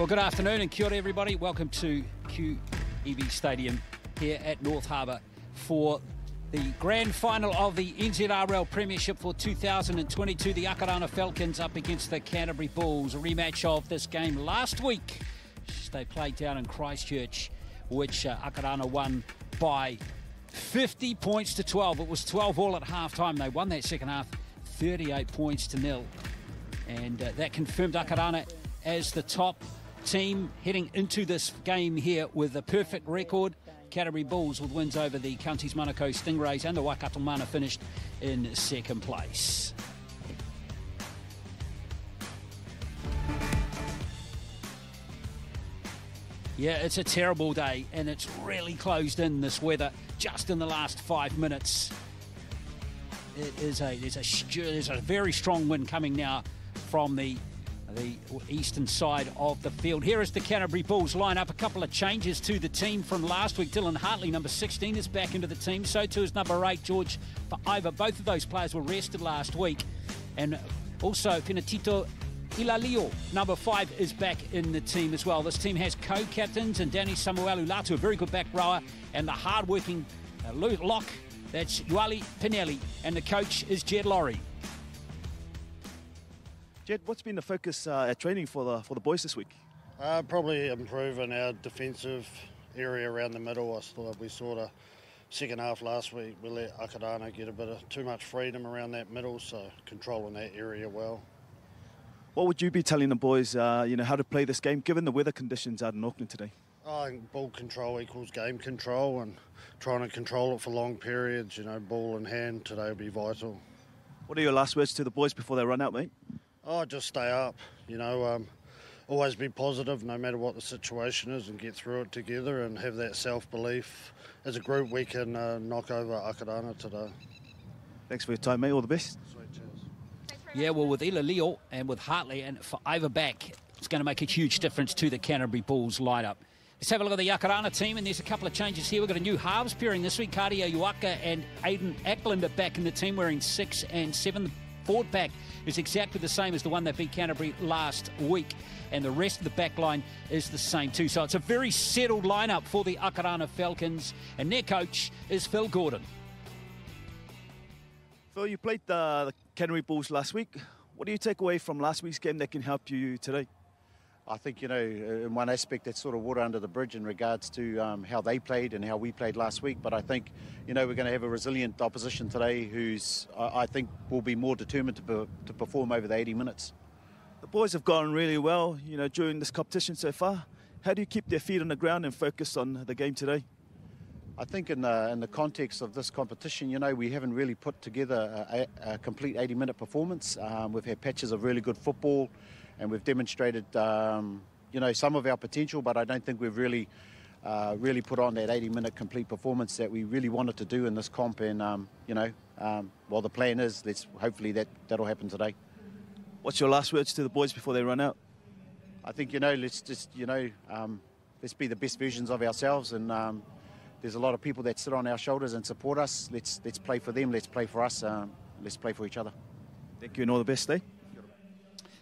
Well, good afternoon and kia ora everybody. Welcome to QEV Stadium here at North Harbour for the grand final of the NZRL Premiership for 2022. The Akarana Falcons up against the Canterbury Bulls. A rematch of this game last week. They played down in Christchurch, which Akarana won by 50 points to 12. It was 12 all at half-time. They won that second half, 38 points to 0. And that confirmed Akarana as the top team heading into this game here with a perfect record. Canterbury Bulls with wins over the Counties Manukau Stingrays and the Waikato Mana finished in second place. Yeah, it's a terrible day and it's really closed in, this weather, just in the last 5 minutes. There's a very strong wind coming now from the eastern side of the field. Here is the Canterbury Bulls lineup. A couple of changes to the team from last week. Dylan Hartley, number 16, is back into the team. So too is number 8, George Fa'aiva. Both of those players were rested last week. And also Penatito Ilalio, number 5, is back in the team as well. This team has co-captains and Danny Samuelu-Latu, a very good back rower, and the hard-working lock, that's Yuali Pinelli, and the coach is Jed Laurie. Jed, what's been the focus at training for the boys this week? Probably improving our defensive area around the middle. We saw the second half last week, we let Akarana get a bit of too much freedom around that middle, so controlling that area well. What would you be telling the boys, how to play this game, given the weather conditions out in Auckland today? I think ball control equals game control, and trying to control it for long periods, ball in hand today will be vital. What are your last words to the boys before they run out, mate? Oh, just stay up, always be positive no matter what the situation is and get through it together and have that self-belief. As a group, we can knock over Akarana today. Thanks for your time, mate. All the best. Sweet, cheers. Yeah, well, with Ilalio and with Hartley and Fa'aiva back, it's going to make a huge difference to the Canterbury Bulls lineup. Let's have a look at the Akarana team, and there's a couple of changes here. We've got a new halves pairing this week. Karia Uaka and Aiden Ackland are back in the team, wearing 6 and 7. The forward pack is exactly the same as the one that beat Canterbury last week, and the rest of the back line is the same too. So it's a very settled lineup for the Akarana Falcons, and their coach is Phil Gordon. Phil, you played the Canterbury Bulls last week. What do you take away from last week's game that can help you today? I think, in one aspect, that's sort of water under the bridge in regards to how they played and how we played last week. But I think, we're going to have a resilient opposition today who's, I think, will be more determined to perform over the 80 minutes. The boys have gone really well, during this competition so far. How do you keep their feet on the ground and focus on the game today? I think in the context of this competition, we haven't really put together a complete 80-minute performance. We've had patches of really good football, and we've demonstrated, some of our potential, but I don't think we've really put on that 80-minute complete performance that we really wanted to do in this comp. And, the plan is, hopefully that'll happen today. What's your last words to the boys before they run out? I think, let's just, let's be the best versions of ourselves. And there's a lot of people that sit on our shoulders and support us. Let's play for them. Let's play for us. Let's play for each other. Thank you and all the best, eh?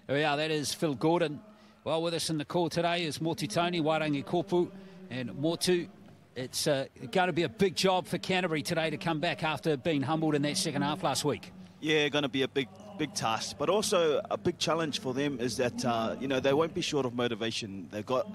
Yeah, that is Phil Gordon. Well, with us in the call today is Motu Tony, Wairangi Kopu, and Motu. It's going to be a big job for Canterbury today to come back after being humbled in that second half last week. Yeah, going to be a big task, but also a big challenge for them is that, they won't be short of motivation. They've got,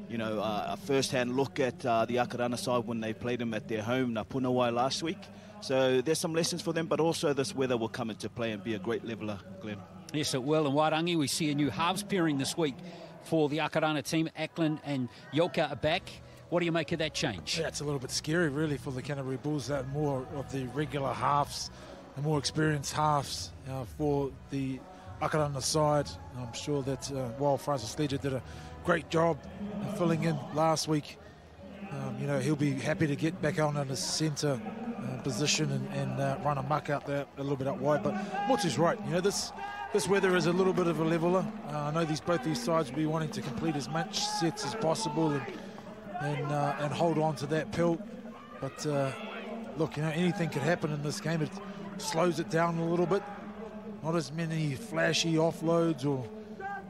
a first-hand look at the Akarana side when they played them at their home, Napunawai, last week. So there's some lessons for them, but also this weather will come into play and be a great leveller, Glenn. Yes, it will. And Wairangi, we see a new halves pairing this week for the Akarana team. Ackland and Yoka are back. What do you make of that change? Yeah, it's a little bit scary, really, for the Canterbury Bulls, that more of the regular halves, the more experienced halves for the Akarana side. I'm sure that while Francis Ledger did a great job filling in last week, he'll be happy to get back on in the centre position and run a muck out there a little bit out wide. But Motu's right. This weather is a little bit of a leveller. I know both these sides will be wanting to complete as much sets as possible and hold on to that pelt. But look, anything could happen in this game. It slows it down a little bit. Not as many flashy offloads or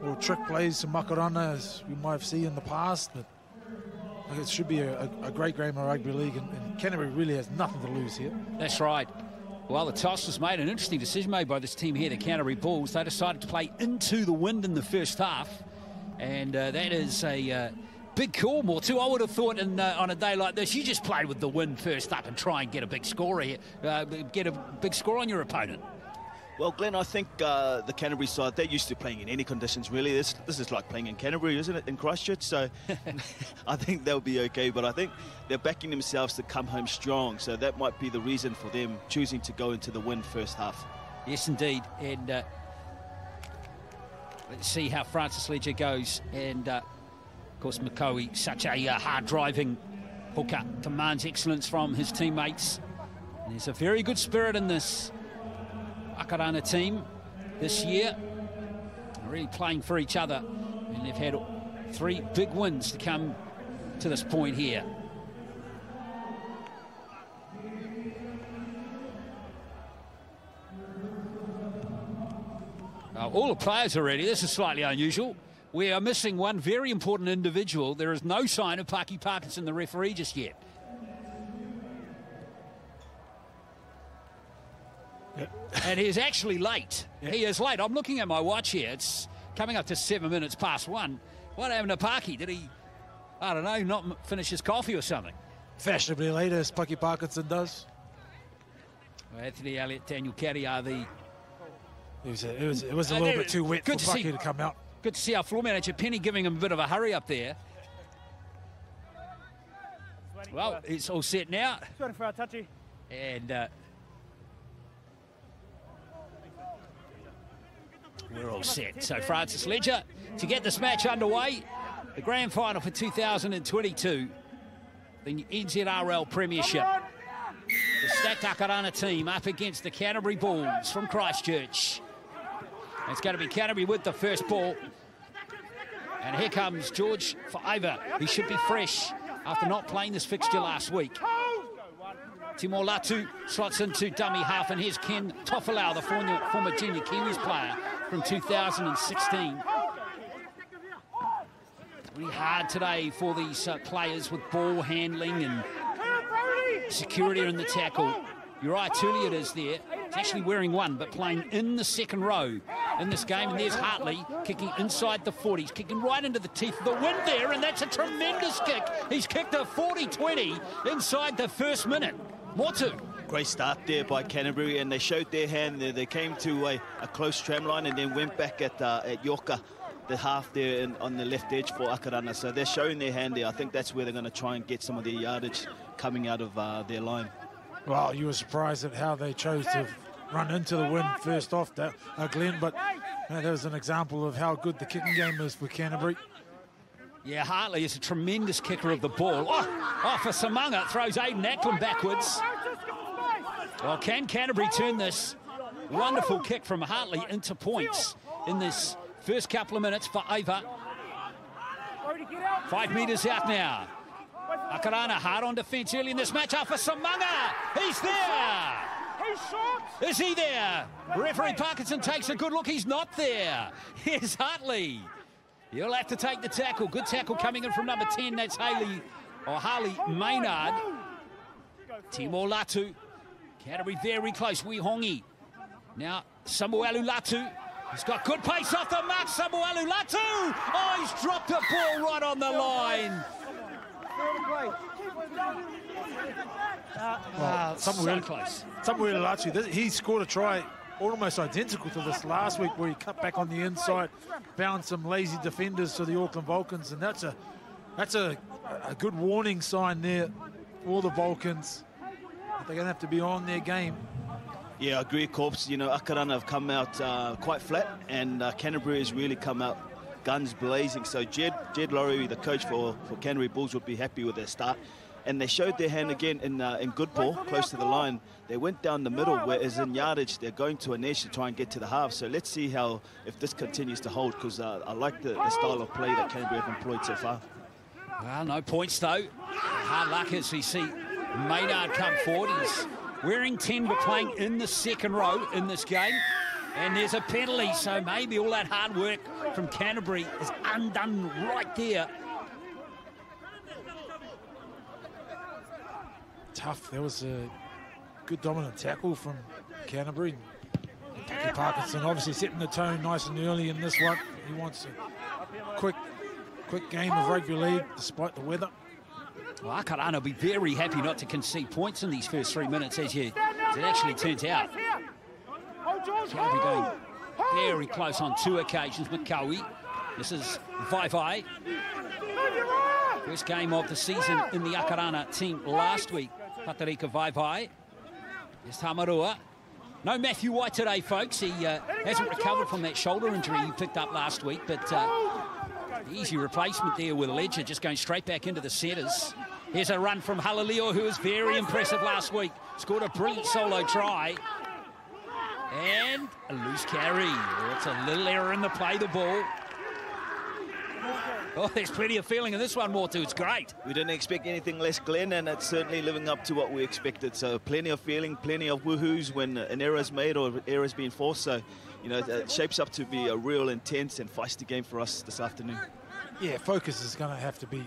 or trick plays from Akarana, as we might have seen in the past. But it should be a great game of rugby league, and Canterbury really has nothing to lose here. That's right. Well, the toss was made, an interesting decision made by this team here, the Canterbury Bulls. They decided to play into the wind in the first half, and that is a big call, more too. I would have thought on a day like this, you just play with the wind first up and try and get a big score here, get a big score on your opponent. Well, Glenn, I think the Canterbury side, they're used to playing in any conditions, really. This is like playing in Canterbury, isn't it, in Christchurch? So I think they'll be okay, but I think they're backing themselves to come home strong, so that might be the reason for them choosing to go into the wind first half. Yes, indeed, and let's see how Francis Ledger goes, and of course Makoe, such a hard-driving hooker, demands excellence from his teammates, and there's a very good spirit in this Akarana team this year. They're really playing for each other, and they've had 3 big wins to come to this point here. All the players are ready. This is slightly unusual. We are missing one very important individual. There is no sign of Paki Parkinson, the referee, just yet. And he's actually late. Yeah. He is late. I'm looking at my watch here. It's coming up to 7 minutes past 1. What happened to Paki? Did he, I don't know, not finish his coffee or something? Fashionably late, as Paki Parkinson does. Well, Anthony Elliott, Daniel Caddy are the... It was a little bit too wet for Paki to come out. Good to see our floor manager, Penny, giving him a bit of a hurry up there. Well, it's all set now. Waiting for our touchy. And we're all set. So Francis Ledger to get this match underway. The grand final for 2022. The NZRL Premiership. The stacked Akarana team up against the Canterbury Bulls from Christchurch. It's going to be Canterbury with the first ball. And here comes George Fa'aiva. He should be fresh after not playing this fixture last week. Timor Latu slots into dummy half, and here's Ken Tofalau, the former junior Kiwis player from 2016. Really hard today for these players with ball handling and security in the tackle. Uriah Tulliard is there. He's actually wearing 1, but playing in the second row in this game. And there's Hartley kicking inside the 40. He's kicking right into the teeth of the wind there, and that's a tremendous kick. He's kicked a 40-20 inside the first minute. Motu. Great start there by Canterbury, and they showed their hand there. They came to a close tram line and then went back at Yorka, the half there on the left edge for Akarana. So they're showing their hand there. I think that's where they're going to try and get some of their yardage coming out of their line. Well, you were surprised at how they chose to run into the wind first off, Glenn, but that was an example of how good the kicking game is for Canterbury. Yeah, Hartley is a tremendous kicker of the ball. Oh, for Samanga, throws Aiden Ackland backwards. Well, can Canterbury turn this wonderful kick from Hartley into points in this first couple of minutes for Ava? 5 metres out now. Akarana hard on defence early in this match. Up for Samanga. He's there. Is he there? Referee Parkinson takes a good look. He's not there. Here's Hartley. He'll have to take the tackle. Good tackle coming in from number 10. That's Harley Maynard. Timor Latu. Canterbury very close. Wihongi. Now Samuelu Latu. He's got good pace off the mark. Samuelu Latu. Oh, he's dropped the ball right on the line. So close. Samuelu Latu, he scored a try almost identical to this last week, where he cut back on the inside, found some lazy defenders to the Auckland Vulcans, and that's a good warning sign there for the Vulcans. They're going to have to be on their game. Yeah, I agree, Corpse. You know, Akarana have come out quite flat, and Canterbury has really come out guns blazing. So Jed Laurie, the coach for Canterbury Bulls, would be happy with their start. And they showed their hand again in good ball, close to the line. They went down the middle, whereas in yardage, they're going to an edge to try and get to the half. So let's see if this continues to hold, because I like the style of play that Canterbury have employed so far. Well, no points, though. Hard luck as we see Maynard come forward. He's wearing 10, but playing in the second row in this game. And there's a penalty, so maybe all that hard work from Canterbury is undone right there. Tough. There was a good dominant tackle from Canterbury. Taki Parkinson obviously setting the tone nice and early in this one. He wants a quick game of rugby league despite the weather. Well, Akarana will be very happy not to concede points in these first 3 minutes as it actually turns out. Canterbury going very close on 2 occasions. McCowie. This is Vai. First game of the season in the Akarana team last week. Patarika Vai. Here's Tamarua. No Matthew White today, folks. He hasn't recovered from that shoulder injury he picked up last week, but the easy replacement there with Ledger just going straight back into the centres. Here's a run from Halaleo, who was very impressive last week. Scored a brilliant solo try. And a loose carry. Oh, it's a little error in the play, the ball. Oh, there's plenty of feeling in this one, Mortu. It's great. We didn't expect anything less, Glenn, and it's certainly living up to what we expected. So plenty of feeling, plenty of woohoos when an error is made or error is being forced. So, you know, it shapes up to be a real intense and feisty game for us this afternoon. Yeah, focus is going to have to be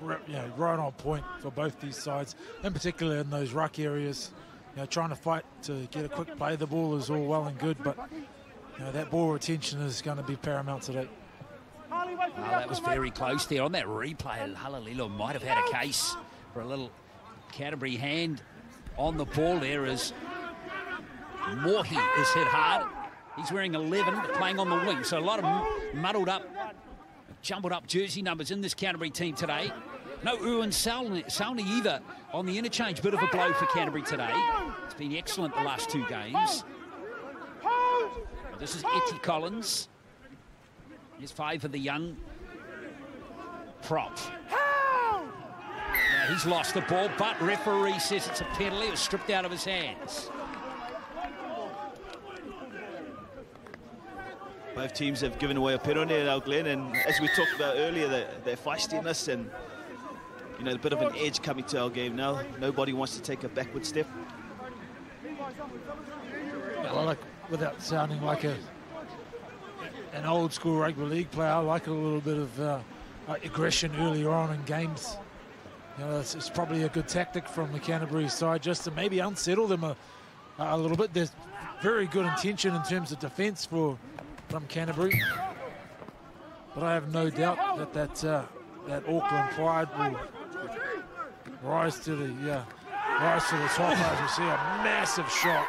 right on point for both these sides, in particular in those ruck areas. You know, trying to fight to get a quick play of the ball is all well and good, but you know, that ball retention is going to be paramount today. Oh, that was very close there. On that replay, Halalilo might have had a case for a little Canterbury hand on the ball there as Morhi is hit hard. He's wearing 11, playing on the wing, so a lot of muddled up, jumbled up jersey numbers in this Canterbury team today. No Uwan Salni either on the interchange. Bit of a blow for Canterbury today. It's been excellent the last 2 games. This is Etty Collins. Here's 5 for the young prop. Now he's lost the ball, but referee says it's a penalty. It was stripped out of his hands. Both teams have given away a penalty now, Glenn, and as we talked about earlier, their feistiness and, you know, a bit of an edge coming to our game now. Nobody wants to take a backward step. Well, without sounding like an old school rugby league player, I like a little bit of aggression earlier on in games. You know, it's probably a good tactic from the Canterbury side just to maybe unsettle them a little bit. There's very good intention in terms of defence from Canterbury, but I have no doubt that Auckland pride will rise to the top as we see a massive shot.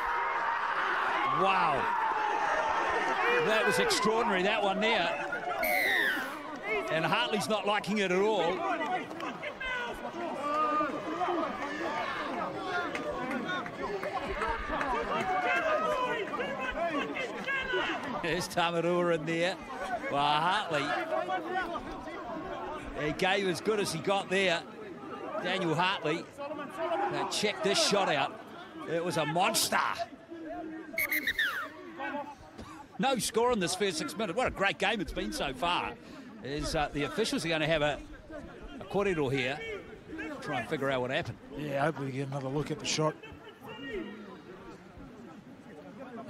Wow. That was extraordinary, that one there. And Hartley's not liking it at all. There's Tamarua in there. Well, Hartley, he gave as good as he got there. Daniel Hartley. Now check this shot out. It was a monster. No score in this first 6 minutes. What a great game it's been so far. The officials are going to have a corridor here. Try and figure out what happened. Yeah, hopefully get another look at the shot.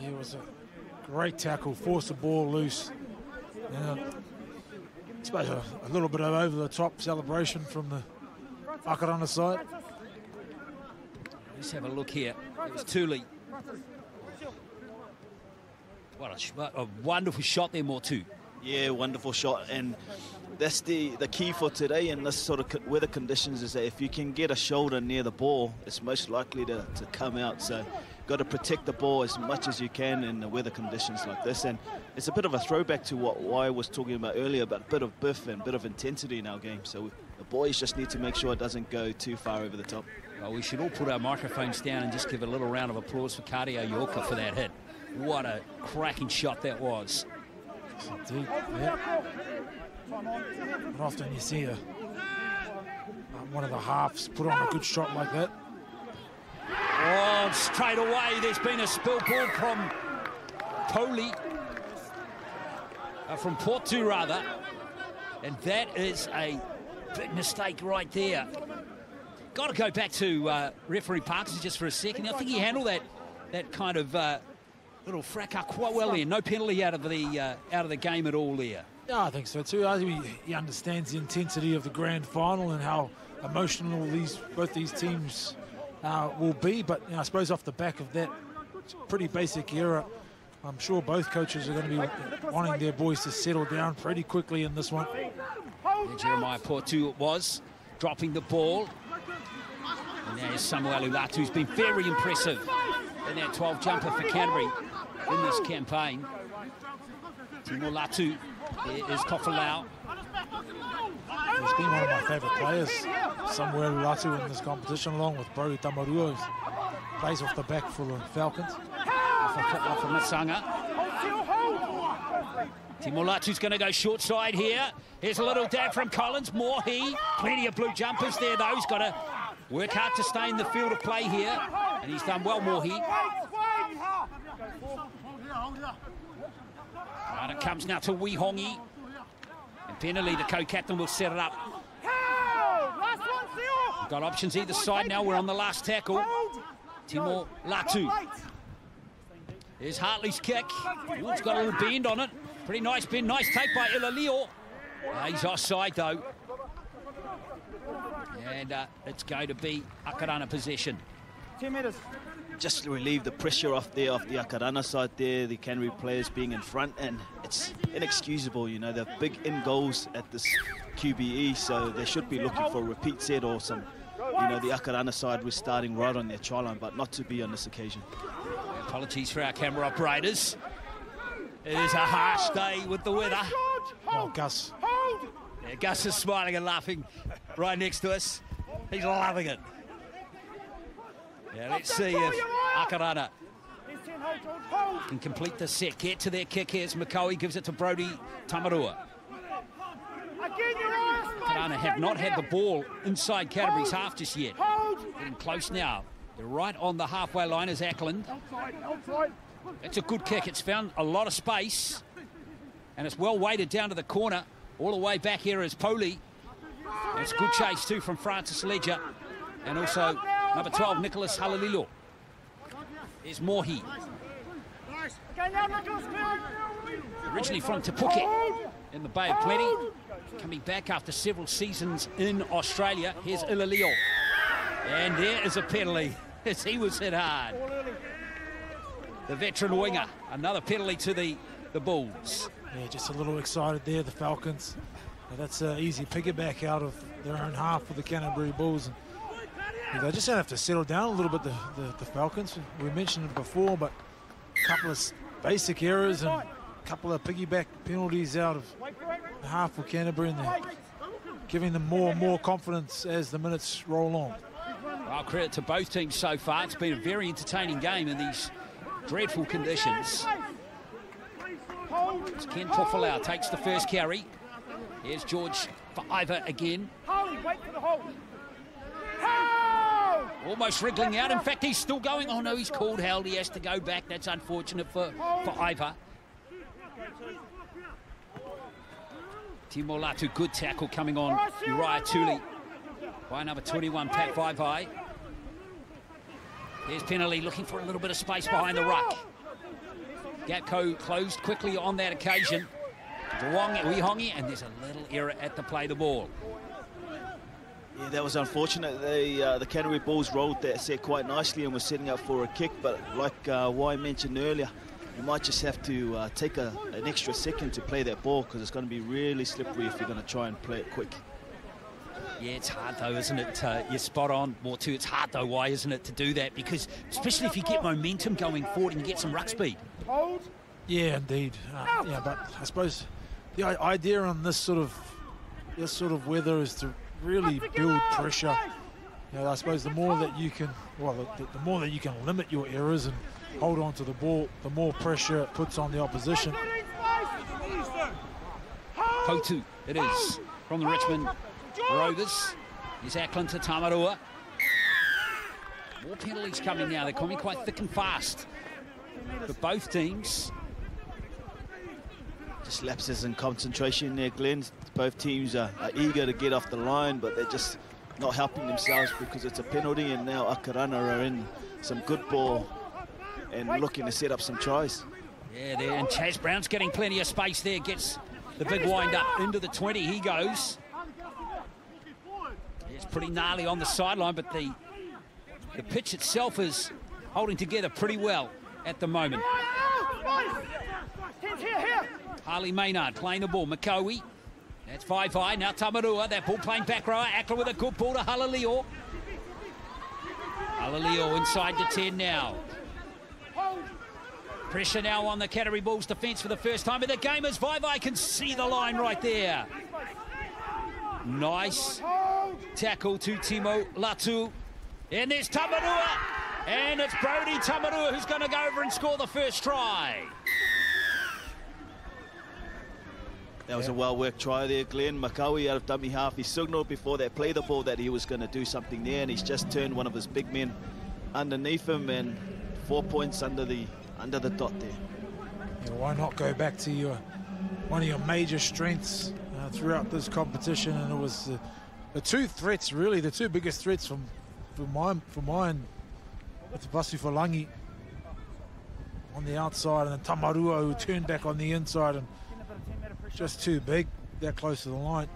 It was a great tackle, forced the ball loose. I suppose a little bit of over-the-top celebration from the Akarana side. Let's have a look here. It was Thule. What a wonderful shot there, Mortu. Yeah, wonderful shot, and that's the key for today in this sort of weather conditions, is that if you can get a shoulder near the ball, it's most likely to come out. So got to protect the ball as much as you can in the weather conditions like this. And it's a bit of a throwback to what I was talking about earlier, about a bit of biff and a bit of intensity in our game. So the boys just need to make sure it doesn't go too far over the top. Well, we should all put our microphones down and just give a little round of applause for Cardio Yorker for that hit. What a cracking shot that was. Indeed, yeah. Not often you see one of the halves put on a good shot like that. Oh, straight away, there's been a spill ball from Poli. From Portu, rather. And that is a big mistake right there. Got to go back to referee Parkinson just for a second. I think he handled that kind of Little fracas quite well there. No penalty out of the game at all there. Yeah, I think so too. I think he understands the intensity of the grand final and how emotional both these teams will be. But I suppose off the back of that pretty basic error, I'm sure both coaches are going to be wanting their boys to settle down pretty quickly in this one. Yeah, Jeremiah Portu it was, dropping the ball. And there's Samuel Ulatu, who's been very impressive in that 12 jumper for Canterbury in this campaign. Timo Latu, there is Kofalau. He's been one of my favourite players, Samuel Ulatu, in this competition, along with Brody Tamarua, who plays off the back for the Falcons. Off of Masanga. Timo Latu's going to go short side here. Here's a little dab from Collins. Mohi, plenty of blue jumpers there, though. He's got to work hard to stay in the field of play here. And he's done well, Mohi. And it comes now to Wihongi. And Penalty, the co-captain, will set it up. We've got options either side now. We're on the last tackle. Timo Latu. There's Hartley's kick. Ooh, it's got a little bend on it. Pretty nice bend. Nice take by Ilalio. He's offside, though. And it's going to be Akarana possession. 10 metres. Just to relieve the pressure off the Akarana side there, the Canterbury players being in front, and it's inexcusable, you know, they're big in goals at this QBE, so they should be looking for a repeat set or some, you know, the Akarana side was starting right on their try line, but not to be on this occasion. Apologies for our camera operators. It is a harsh day with the weather. Oh, Gus. Yeah, Gus is smiling and laughing right next to us. He's loving it. Yeah, let's see if Akarana can complete the set. Get to their kick. Here's McCoy, gives it to Brody Tamarua. Akarana have not had the ball inside Canterbury's half just yet. Getting close now. They're right on the halfway line is Ackland. It's a good kick. It's found a lot of space. And it's well weighted down to the corner. All the way back here is Poli. And it's a good chase too from Francis Ledger. And also number 12, Nicholas Halalilo. There's Mohi. Originally from Te Puke in the Bay of Plenty. Coming back after several seasons in Australia. Here's Ilalio. And there is a penalty as he was hit hard. The veteran winger. Another penalty to the Bulls. Yeah, just a little excited there, the Falcons. That's an easy piggyback out of their own half for the Canterbury Bulls. And they just have to settle down a little bit, the Falcons. We mentioned it before, but a couple of basic errors and a couple of piggyback penalties out of the half for Canterbury, and they're giving them more and more confidence as the minutes roll on. Well, credit to both teams so far. It's been a very entertaining game in these dreadful conditions. It's Ken Tofalau takes the first carry. Here's George for Ivor again. Almost wriggling out. In fact, he's still going. Oh, no, he's called held. He has to go back. That's unfortunate for Ivor. Timo Latu, good tackle coming on Uriah Tuli by number 21, Pat Vaivai. There's Penalty looking for a little bit of space behind the ruck. Gapco closed quickly on that occasion. Wihongi, and there's a little error at the play the ball. Yeah, that was unfortunate. The Canterbury Bulls rolled that set quite nicely and were setting up for a kick, but like Y mentioned earlier, you might just have to take an extra second to play that ball, because it's going to be really slippery if you're going to try and play it quick. Yeah, it's hard though, isn't it? You're spot on, more too. It's hard though, why isn't it, to do that? Because especially if you get momentum going forward and you get some ruck speed. Yeah, indeed. Yeah, but I suppose the idea on this sort of weather is to really build pressure. You know, I suppose the more that you can, the more that you can limit your errors and hold on to the ball, the more pressure it puts on the opposition. Potu, it is, from the Richmond Rovers. Here's Ackland to Tamarua. More penalties coming now. They're coming quite thick and fast for both teams. Just lapses in concentration there, Glenn. Both teams are eager to get off the line, but they're just not helping themselves because it's a penalty, and now Akarana are in some good ball and looking to set up some tries. Yeah, there, and Chaz Brown's getting plenty of space there, gets the big wind up into the 20, he goes. It's pretty gnarly on the sideline, but the pitch itself is holding together pretty well at the moment. Harley Maynard playing the ball, McCowie. That's Vai, now Tamarua, that ball playing back row, Ackler with a good ball to Halalio. Halalio inside the 10 now. Pressure now on the Canterbury Bulls defence for the first time in the game as Vai can see the line right there. Nice tackle to Timo Latu. And there's Tamarua. And it's Brodie Tamarua who's going to go over and score the first try. That was a well-worked try there, Glenn. McCowie out of dummy half. He signalled before they played the ball that he was going to do something there, and he's just turned one of his big men underneath him, and 4 points under the dot there. Yeah, why not go back to one of your major strengths throughout this competition? And it was the two threats, really, the two biggest threats for mine, with Vasufalangi on the outside, and then Tamarua who turned back on the inside, and just too big, that close to the line.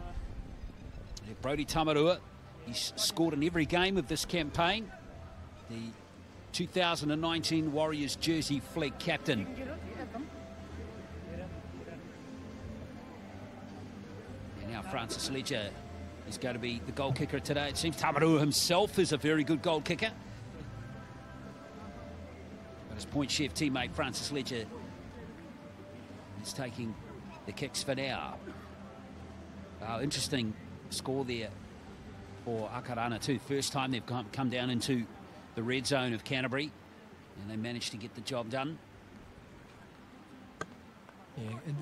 Yeah, Brodie Tamarua, he's scored in every game of this campaign. The 2019 Warriors jersey flag captain. And now Francis Ledger is going to be the goal kicker today. It seems Tamarua himself is a very good goal kicker. But his point chef teammate Francis Ledger is taking the kicks for now. Interesting score there for Akarana too. First time they've come down into the red zone of Canterbury, and they managed to get the job done. Yeah, and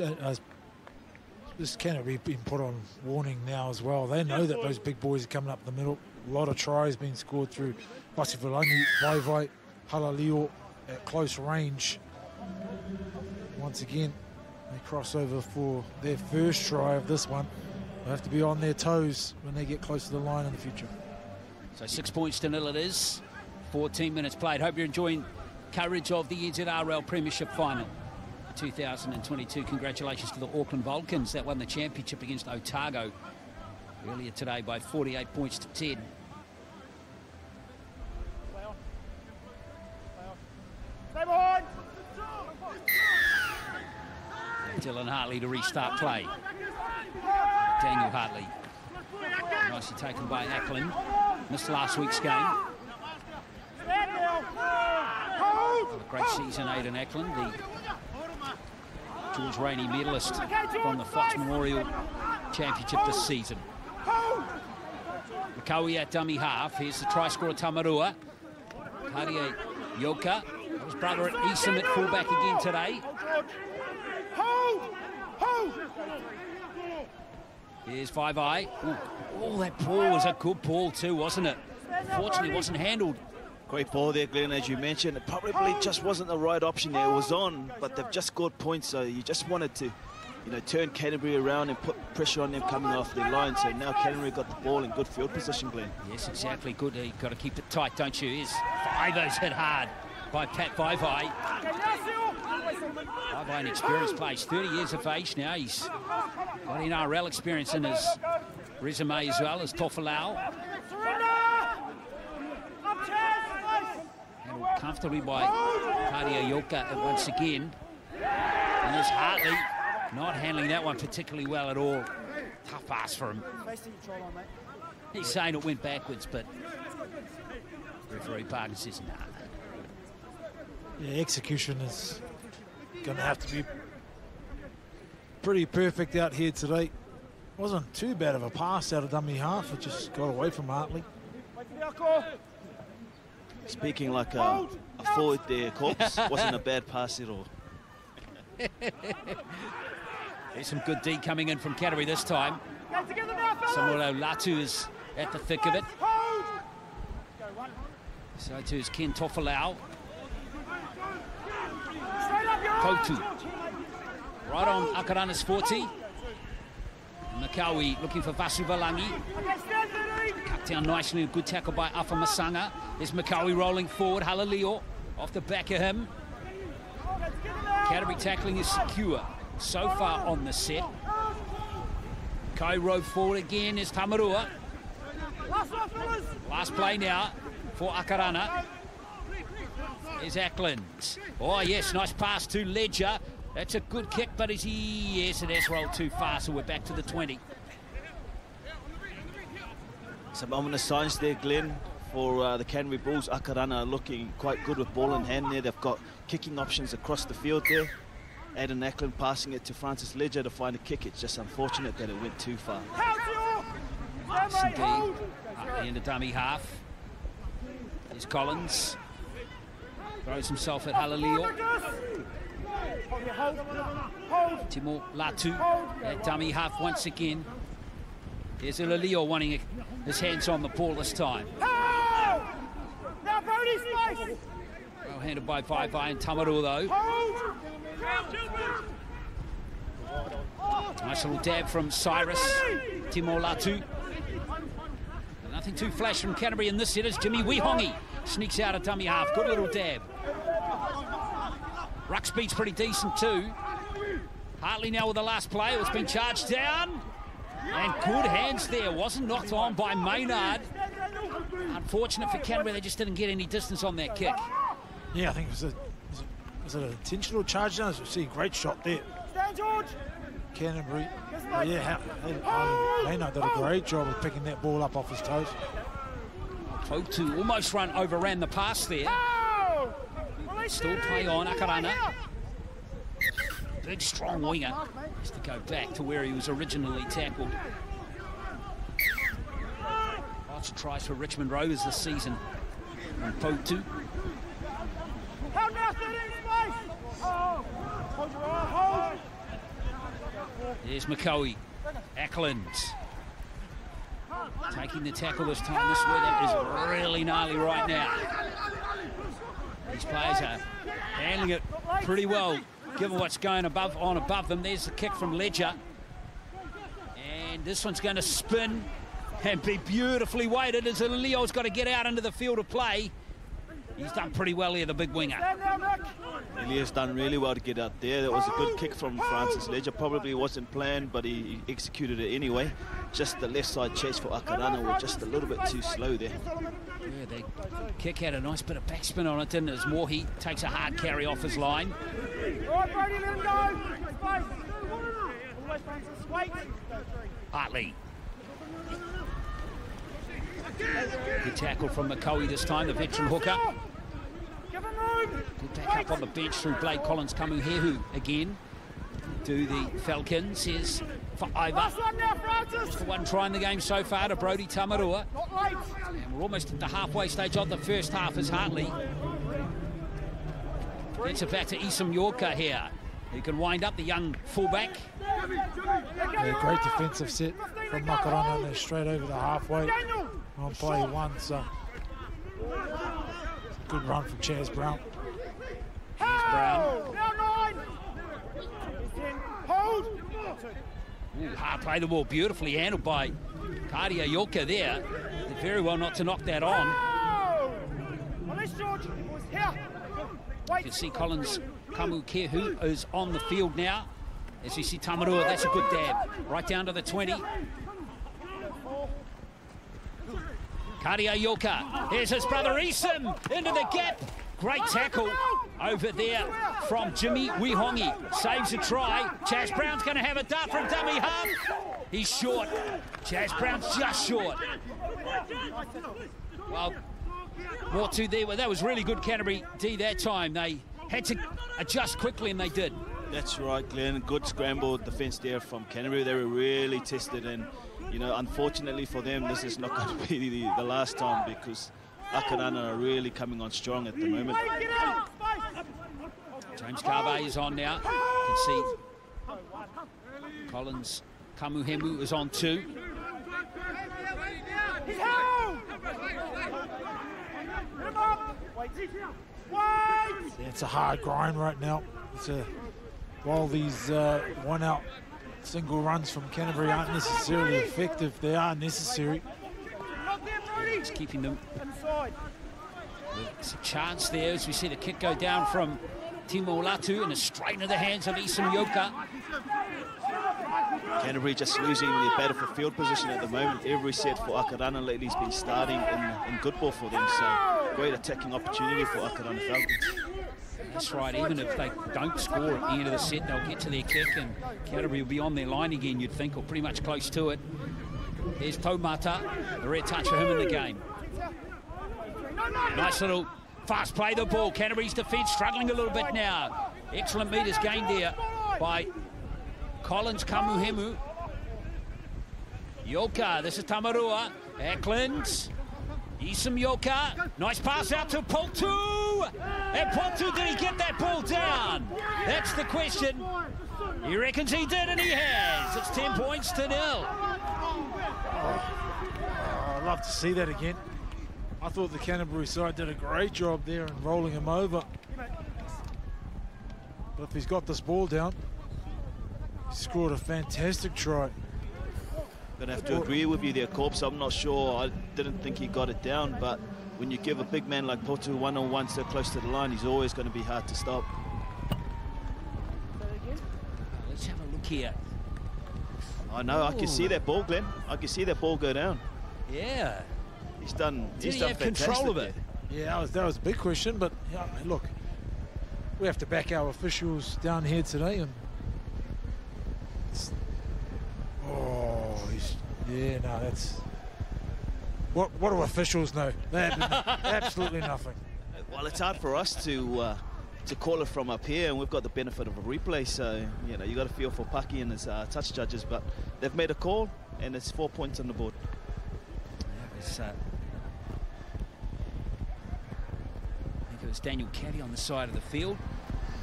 this Canterbury been put on warning now as well. They know that those big boys are coming up the middle. A lot of tries being scored through Vasufalangi, Vai, Halalio at close range. Once again, they cross over for their first try of this one. They have to be on their toes when they get close to the line in the future. So 6 points to 0 it is. 14 minutes played. Hope you're enjoying coverage of the NZRL Premiership final 2022. Congratulations to the Auckland Vulcans that won the championship against Otago earlier today by 48 points to 10. Dylan Hartley to restart play. Daniel Hartley. Nicely taken by Ackland. Missed last week's game. A great season, Aidan Ackland, the George Rainey medalist from the Fox Memorial Championship this season. McCowie at dummy half. Here's the try scorer Tamarua. Karia Yoka. That was brother at Eastham at fullback again today. Here's Vai. Oh, that ball was a good ball too, wasn't it? Unfortunately, it wasn't handled. Great ball there, Glenn, as you mentioned. It probably just wasn't the right option there. It was on, but they've just scored points, so you just wanted to, turn Canterbury around and put pressure on them coming off their line. So now Canterbury got the ball in good field position, Glenn. Yes, exactly. Good. You've got to keep it tight, don't you? Here's Ivo's hit hard by Pat Vai. Vai, an experienced player. He's 30 years of age now. He's got NRL experience in his resume as well as Tofalau. Handled comfortably by Karia Yoka once again. And there's Hartley not handling that one particularly well at all. Tough pass for him. He's saying it went backwards, but referee Parkin says nah. Yeah, execution is going to have to be pretty perfect out here today. Wasn't too bad of a pass out of dummy half. It just got away from Hartley. Speaking like a forward there, Corpse. Wasn't a bad pass at all. There's some good D coming in from Canterbury this time. Samuel Latu is at the thick of it. So too is Ken Tofalau. Kotu. Right on Akarana's 40. McCowie looking for Vasufalangi. Cut down nicely, a good tackle by Afa Masanga. There's McCowie rolling forward, Halalio off the back of him. Canterbury tackling is secure so far on the set. Cairo forward again is Tamarua. Last play now for Akarana is Ackland. Oh yes, nice pass to Ledger. That's a good kick, but yes, it has rolled too far, so we're back to the 20. Some ominous signs there, Glenn, for the Canterbury Bulls. Akarana are looking quite good with ball in hand there. They've got kicking options across the field there. Adam Ackland passing it to Francis Ledger to find a kick. It's just unfortunate that it went too far. Indeed, up the end of dummy half. Here's Collins. Throws himself at Halalio. Timo Latu at dummy half once again. There's Halalio wanting his hands on the ball this time. Well handled by Vai and Tamaru though. Nice little dab from Cyrus. Timo Latu. Nothing too flash from Canterbury in this set as Jimmy Wihongi sneaks out a dummy half. Good little dab. Ruck speed's pretty decent too. Hartley now with the last play. It's been charged down. And good hands there. Wasn't knocked on by Maynard. Unfortunate for Canterbury, they just didn't get any distance on that kick. Yeah, I think was it an intentional charge down? You see a great shot there. Canterbury. Yeah, Maynard did a great job of picking that ball up off his toes. Fotu almost overran the pass there. Still play on Akarana. Big strong winger. Has to go back to where he was originally tackled. Lots of tries for Richmond Rovers this season. And Fotu. There's McCoy. Ackland. Taking the tackle this time. This weather is really gnarly right now. These players are handling it pretty well, given what's going above them. There's the kick from Ledger. And this one's going to spin and be beautifully weighted as Leo's got to get out into the field of play. He's done pretty well here, the big winger. Elias done really well to get out there. That was a good kick from Francis Ledger. Probably wasn't planned, but he executed it anyway. Just the left side chase for Akarana were just a little bit too slow there. Yeah, the kick had a nice bit of backspin on it, didn't it? As Mohi takes a hard carry off his line. Hartley. Good tackle from McCoy this time, the veteran hooker. Good back up on the bench through Blake Collins Kamuhehu again. To the Falcons. Here's for Iva. Just the one try in the game so far to Brodie Tamarua. And we're almost at the halfway stage of the first half as Hartley gets it back to Isam Yorka here. He can wind up the young fullback. Yeah, great defensive set from Akarana and they're straight over the halfway on play one. So good run from Chaz Brown. Chaz Brown. Ooh, hard play the ball, beautifully handled by Kadia Yorka there. Did very well not to knock that on. You can see Collins Kamukehu is on the field now. As you see Tamarua, that's a good dab. Right down to the 20. Kadia Yorka. Here's his brother Isam into the gap. Great tackle over there from Jimmy Wihongi. Saves a try. Chaz Brown's going to have a dart from dummy half. He's short. Chaz Brown's just short. Well, more to there. Well, that was really good Canterbury D that time. They had to adjust quickly and they did. That's right, Glenn. Good scramble defence there from Canterbury. They were really tested and, you know, unfortunately for them, this is not going to be the last time because Akarana are really coming on strong at the moment. James Carvey is on now. You can see Collins Kamuhemu is on too. It's a hard grind right now. While these one-out single runs from Canterbury aren't necessarily effective, they are necessary. It's keeping them. There's a chance there as we see the kick go down from Timo Latu, and a straight into the hands of Isam Yoka. Canterbury just losing the battle for field position at the moment. Every set for Akarana lately has been starting in good ball for them, so great attacking opportunity for Akarana Falcons. That's right, even if they don't score at the end of the set, they'll get to their kick and Canterbury will be on their line again, you'd think, or pretty much close to it. There's Taumata, the red touch for him in the game. Nice little fast play the ball. Canterbury's defence struggling a little bit now. Excellent metres gained there by Collins Kamuhemu. Yoka, this is Tamarua. Eklund. Isam Yoka. Nice pass out to Poltu. And Poltu, did he get that ball down? That's the question. He reckons he did, and he has. It's 10 points to 0. I'd love to see that again. I thought the Canterbury side did a great job there in rolling him over. But if he's got this ball down, he scored a fantastic try. Gonna have to agree with you there, Corpse. I'm not sure. I didn't think he got it down, but when you give a big man like Potu one-on-one so close to the line, he's always going to be hard to stop. Let's have a look here. I know, I can see that ball, Glenn. I can see that ball go down. Yeah. He's done Did he have control of it? Yeah, that was a big question, but yeah, look, we have to back our officials down here today, and that's what do officials know? They have absolutely nothing. Well, it's hard for us to call it from up here, and we've got the benefit of a replay, so you know you got to feel for Paki and his touch judges, but they've made a call, and it's 4 points on the board. I think it was Daniel Caddy on the side of the field.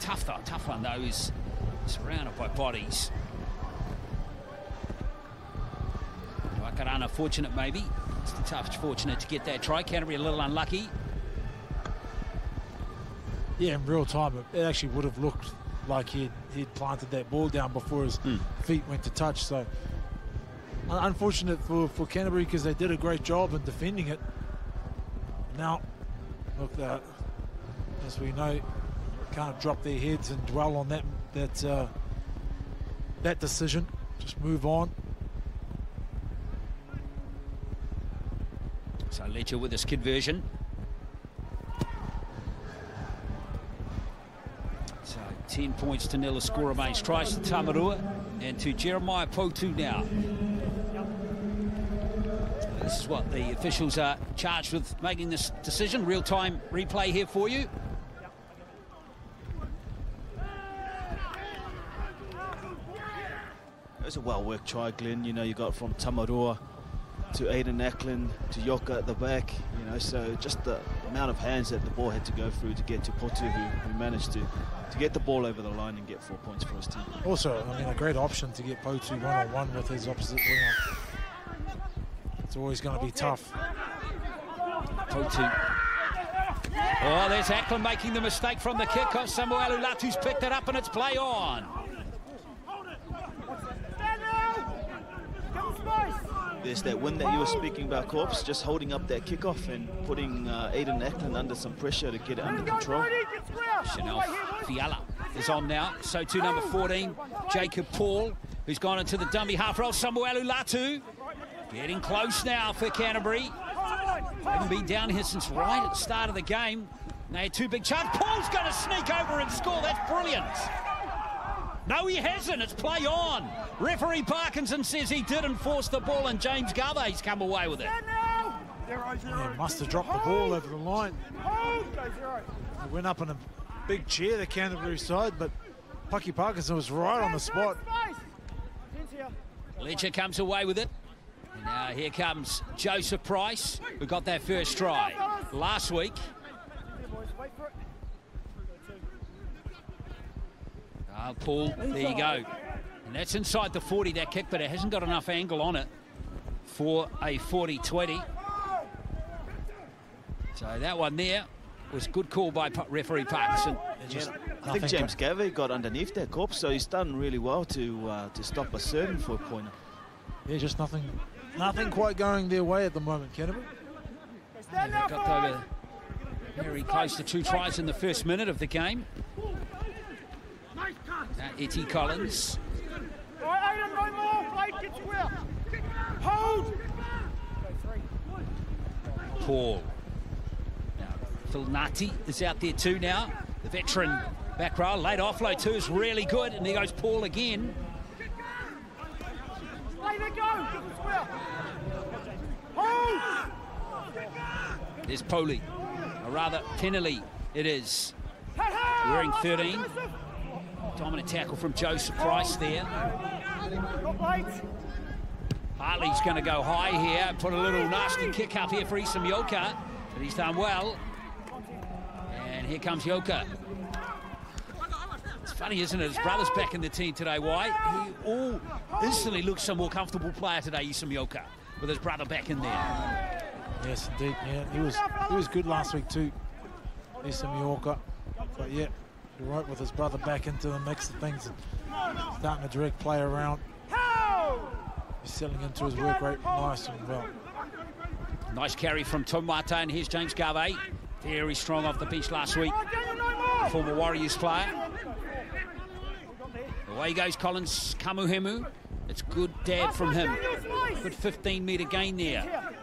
Tough one though. He's surrounded by bodies. Akarana fortunate maybe. It's the tough fortunate to get that try. Canterbury a little unlucky. Yeah, in real time it actually would have looked like he'd planted that ball down before his feet went to touch. So unfortunate for Canterbury, because they did a great job in defending it. Now, look, as we know, can't drop their heads and dwell on that decision. Just move on. So Ledger with his conversion. So 10 points to 0. The score remains. Tries to Tamarua and to Jeremiah Potu now. This is what the officials are charged with, making this decision. Real-time replay here for you. It was a well-worked try, Glenn. You know, you got from Tamarua to Aiden Eklund to Yoka at the back, you know, so just the amount of hands that the ball had to go through to get to Potu, who managed to get the ball over the line and get 4 points for his team. Also, I mean, a great option to get Potu one-on-one with his opposite winger. It's always going to be tough. Potu. Oh, there's Eklund making the mistake from the kickoff. Samuelu Latu's picked it up and it's play on. There's that win that you were speaking about, Corpse, just holding up that kickoff and putting Aiden Eklund under some pressure to get it under control. Chanel Fiala is on now. So too number 14, Jacob Paul, who's gone into the dummy half roll. Samuelu Latu getting close now for Canterbury. Haven't been down here since right at the start of the game. They had two big chances. Paul's going to sneak over and score. That's brilliant. No, he hasn't. It's play on. Referee Parkinson says he didn't force the ball, and James Garvey's come away with it. Yeah, must have dropped the ball over the line. It went up in a big chair, the Canterbury side, but Paki Parkinson was right on the spot. Ledger comes away with it. And now here comes Joseph Price, who got that first try last week. Paul, there you go. And that's inside the 40, that kick, but it hasn't got enough angle on it for a 40-20. So that one there was good call by referee Parkinson. I think James Gavey got underneath that, Corpse, so he's done really well to stop a certain four-pointer. Yeah, just nothing quite going their way at the moment, Canterbury. Yeah, they got over very close to 2 tries in the first minute of the game. Etty Collins. All right, Aidan, no more. Blade, get square. Hold. Paul. Now, Phil Nati is out there too now. The veteran back row. Late offload too is really good. And there goes Paul again. Stay there, go. Get square. Hold. There's Poli. Or rather, Penalty it is. Wearing 13. Dominant tackle from Joseph Price there. Hartley's going to go high here, put a little nasty kick up here for Isam Yoka, but he's done well. And here comes Yoka. It's funny, isn't it? His brother's back in the team today. Why? He instantly looks a more comfortable player today, Isam Yoka, with his brother back in there. Yes, indeed. Yeah, he was good last week too, Isam Yoka. But yeah, you're right, with his brother back into the mix of things, starting to direct play around. He's settling into his work rate nice and well. Nice carry from Tomata, and here's James Garvey. Very strong off the bench last week. Former Warriors player. Away goes Collins Kamuhemu. It's good dab from him. Good 15-metre gain there.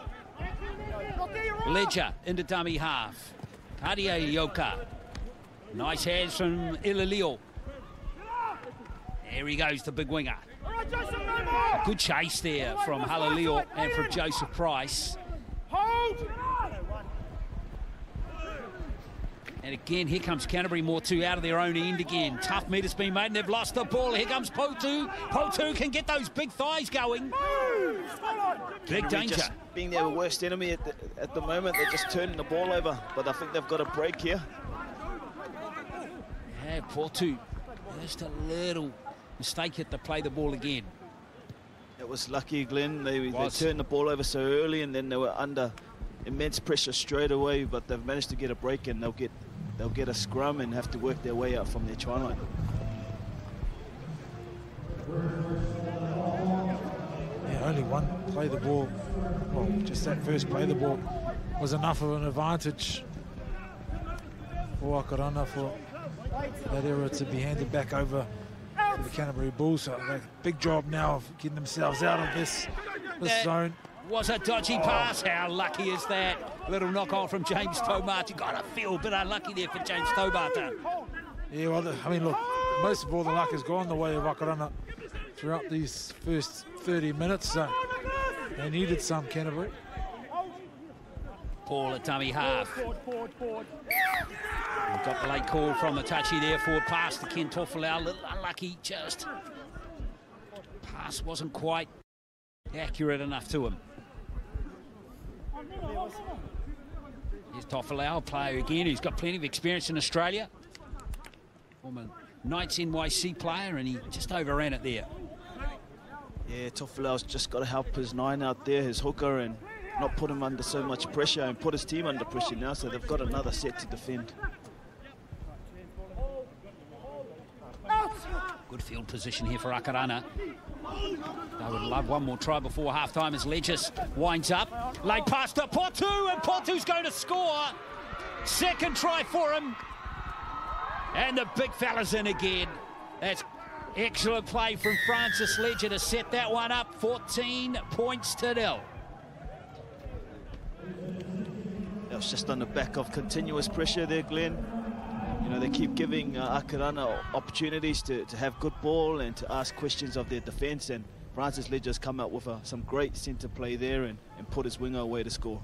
Ledger into dummy half. Kadia Yoka. Nice hands from Ilalio. There he goes, the big winger. A good chase there from Halaleo and from Joseph Price. And again, here comes Canterbury more too out of their own end again. Tough meters being made and they've lost the ball. Here comes Potu. Potu can get those big thighs going. Big danger. Just being their worst enemy at the moment. They're just turning the ball over, but I think they've got a break here. Yeah, Potu. Just a little mistake to play the ball again. It was lucky, Glenn. They turned the ball over so early, and then they were under immense pressure straight away. But they've managed to get a break, and they'll get a scrum and have to work their way out from their try line. Yeah, only one play the ball. Well, just that first play the ball was enough of an advantage for Akarana for that era to be handed back over to the Canterbury Bulls. So big job now of getting themselves out of this zone. Was a dodgy pass. How lucky is that? Little knock on from James Tomata. Got to feel a bit unlucky there for James Tomata. Yeah, well, I mean, look, most of all the luck has gone the way of Akarana throughout these first 30 minutes. They needed some, Canterbury. Paul at dummy half. We've got the late call from the touchy there, forward pass to Ken Tofalau. A little unlucky, just pass wasn't quite accurate enough to him. Here's Tofalau, a player again who's got plenty of experience in Australia. Former Knights NYC player, and he just overran it there. Yeah, Tofalau's just got to help his 9 out there, his hooker, and not put him under so much pressure and put his team under pressure now, so they've got another set to defend. Good field position here for Akarana. They would love one more try before half-time as Ledges winds up. Late pass to Potu, and Potu's going to score. Second try for him. And the big fella's in again. That's excellent play from Francis Ledger to set that one up. 14 points to 0. That was just on the back of continuous pressure there, Glenn. You know, they keep giving Akarana opportunities to have good ball and to ask questions of their defence, and Francis Ledger's come out with some great centre play there and put his winger away to score.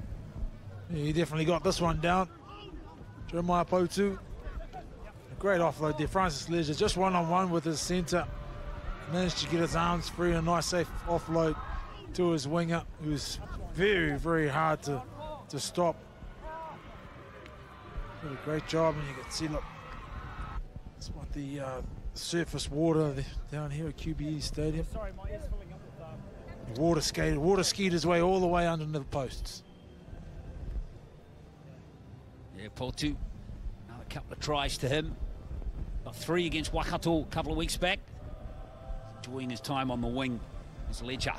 Yeah, he definitely got this one down. Jeremiah Potu. A great offload there. Francis Ledger just one-on-one with his centre. Managed to get his arms free, a nice safe offload to his winger, who's very, very hard to stop. Did a great job, and you can see, look, that's what the surface water down here at QBE Stadium. The water skied his way all the way under the posts. Yeah, Potu, another couple of tries to him. Got 3 against Waikato a couple of weeks back. Enjoying his time on the wing as Ledger.